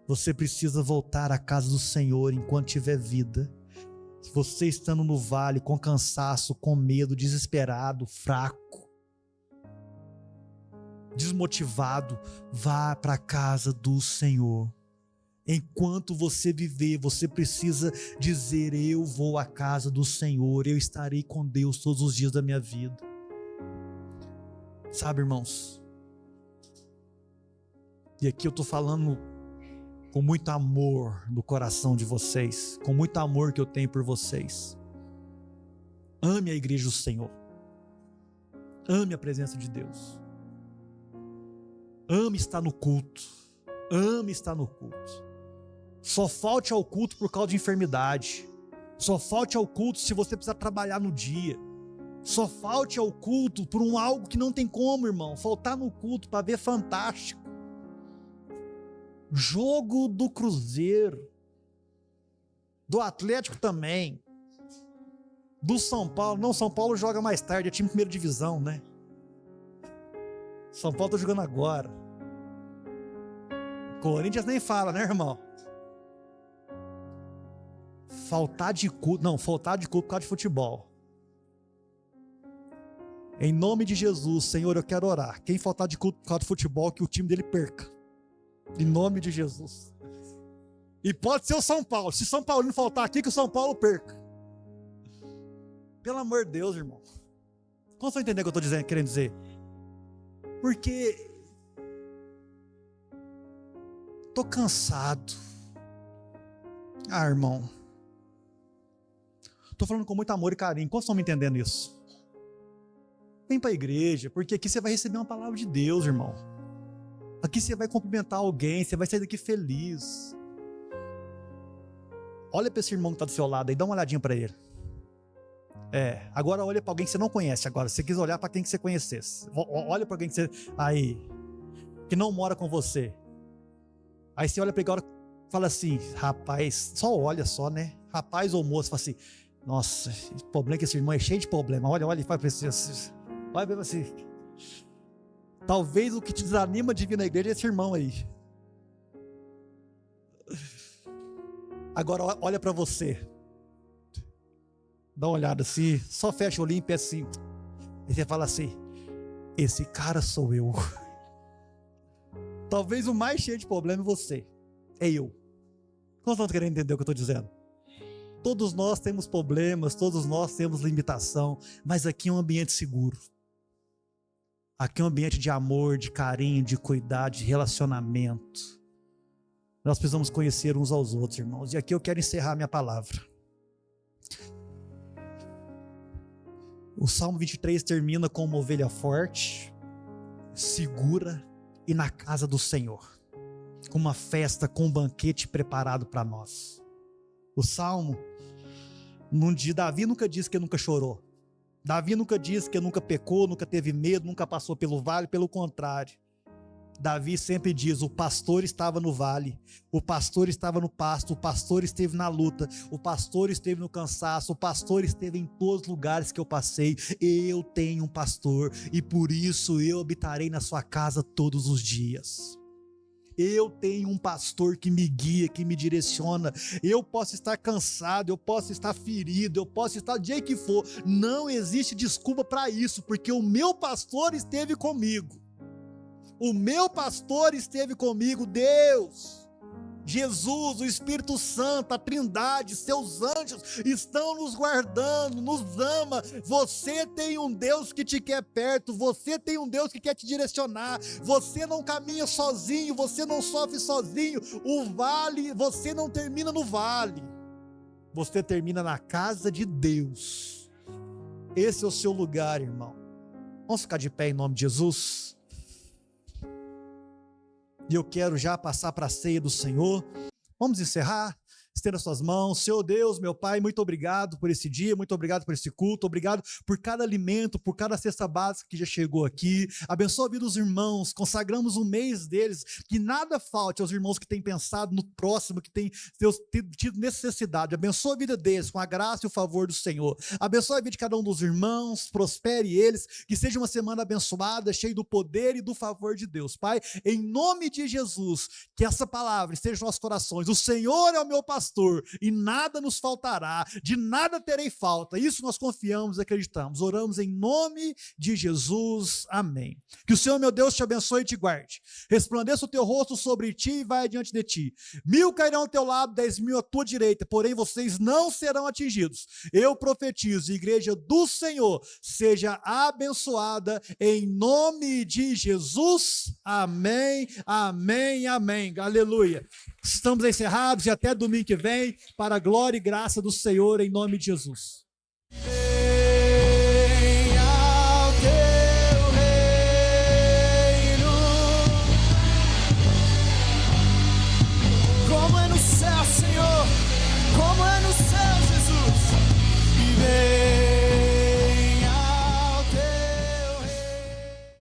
Você precisa voltar à casa do Senhor enquanto tiver vida. Se você estando no vale, com cansaço, com medo, desesperado, fraco, desmotivado, vá para a casa do Senhor. Enquanto você viver, você precisa dizer: eu vou à casa do Senhor, eu estarei com Deus todos os dias da minha vida. Sabe, irmãos? E aqui eu estou falando com muito amor no coração de vocês, com muito amor que eu tenho por vocês. Ame a igreja do Senhor. Ame a presença de Deus. Ame estar no culto. Ame estar no culto. Só falte ao culto por causa de enfermidade. Só falte ao culto se você precisar trabalhar no dia. Só falte ao culto por algo que não tem como, irmão. Faltar no culto para ver Fantástico. Jogo do Cruzeiro. Do Atlético também. Do São Paulo. Não, São Paulo joga mais tarde. É time de primeira divisão, né? São Paulo tá jogando agora. Corinthians nem fala, né, irmão? Faltar de culto por causa de futebol. Em nome de Jesus, Senhor, eu quero orar. Quem faltar de culto por causa de futebol, que o time dele perca. Em nome de Jesus. E pode ser o São Paulo. Se São Paulo não faltar aqui, que o São Paulo perca. Pelo amor de Deus, irmão. Como você entender o que eu estou querendo dizer? Porque estou cansado. Irmão. Estou falando com muito amor e carinho. Quantos estão me entendendo isso? Vem para a igreja, porque aqui você vai receber uma palavra de Deus, irmão. Aqui você vai cumprimentar alguém, você vai sair daqui feliz. Olha para esse irmão que está do seu lado aí, dá uma olhadinha para ele. Agora olha para alguém que você não conhece agora. Se você quiser olhar para quem que você conhecesse. Olha para alguém que você... Aí, que não mora com você. Aí você olha para ele agora e fala assim: rapaz, só olha só, né? Rapaz ou moço, fala assim: nossa, o problema é que esse irmão é cheio de problema. Olha, e faz para você. Olha para você. Talvez o que te desanima de vir na igreja é esse irmão aí. Agora olha para você. Dá uma olhada assim, só fecha o olhinho e pensa assim. E você fala assim: esse cara sou eu. Talvez o mais cheio de problema é você. É eu. Nós estamos querendo entender o que eu estou dizendo? Todos nós temos problemas, todos nós temos limitação, mas aqui é um ambiente seguro. Aqui é um ambiente de amor, de carinho, de cuidado, de relacionamento. Nós precisamos conhecer uns aos outros, irmãos. E aqui eu quero encerrar minha palavra. O Salmo 23 termina com uma ovelha forte, segura e na casa do Senhor. Com uma festa, com um banquete preparado para nós. O Salmo, Davi nunca disse que nunca chorou. Davi nunca disse que nunca pecou, nunca teve medo, nunca passou pelo vale, pelo contrário. Davi sempre diz: o pastor estava no vale, o pastor estava no pasto, o pastor esteve na luta, o pastor esteve no cansaço, o pastor esteve em todos os lugares que eu passei. Eu tenho um pastor e por isso eu habitarei na sua casa todos os dias. Eu tenho um pastor que me guia, que me direciona. Eu posso estar cansado, eu posso estar ferido, eu posso estar do jeito que for. Não existe desculpa para isso, porque o meu pastor esteve comigo. O meu pastor esteve comigo, Deus, Jesus, o Espírito Santo, a Trindade, seus anjos estão nos guardando, nos ama. Você tem um Deus que te quer perto, você tem um Deus que quer te direcionar. Você não caminha sozinho, você não sofre sozinho. O vale, você não termina no vale, você termina na casa de Deus. Esse é o seu lugar, irmão. Vamos ficar de pé em nome de Jesus. E eu quero já passar para a ceia do Senhor. Vamos encerrar. Estenda suas mãos. Senhor Deus, meu Pai, muito obrigado por esse dia, muito obrigado por esse culto, obrigado por cada alimento, por cada cesta básica que já chegou aqui. Abençoa a vida dos irmãos, consagramos um mês deles, que nada falte aos irmãos que têm pensado no próximo, que têm tido necessidade. Abençoa a vida deles com a graça e o favor do Senhor. Abençoa a vida de cada um dos irmãos, prospere eles, que seja uma semana abençoada, cheia do poder e do favor de Deus. Pai, em nome de Jesus, que essa palavra esteja nos nossos corações. O Senhor é o meu pastor e nada nos faltará, de nada terei falta. Isso nós confiamos e acreditamos. Oramos em nome de Jesus. Amém. Que o Senhor, meu Deus, te abençoe e te guarde. Resplandeça o teu rosto sobre ti e vai adiante de ti. 1000 cairão ao teu lado, 10.000 à tua direita, porém vocês não serão atingidos. Eu profetizo, igreja do Senhor, seja abençoada em nome de Jesus. Amém, amém, amém. Aleluia. Estamos encerrados e até domingo que vem, para a glória e graça do Senhor, em nome de Jesus.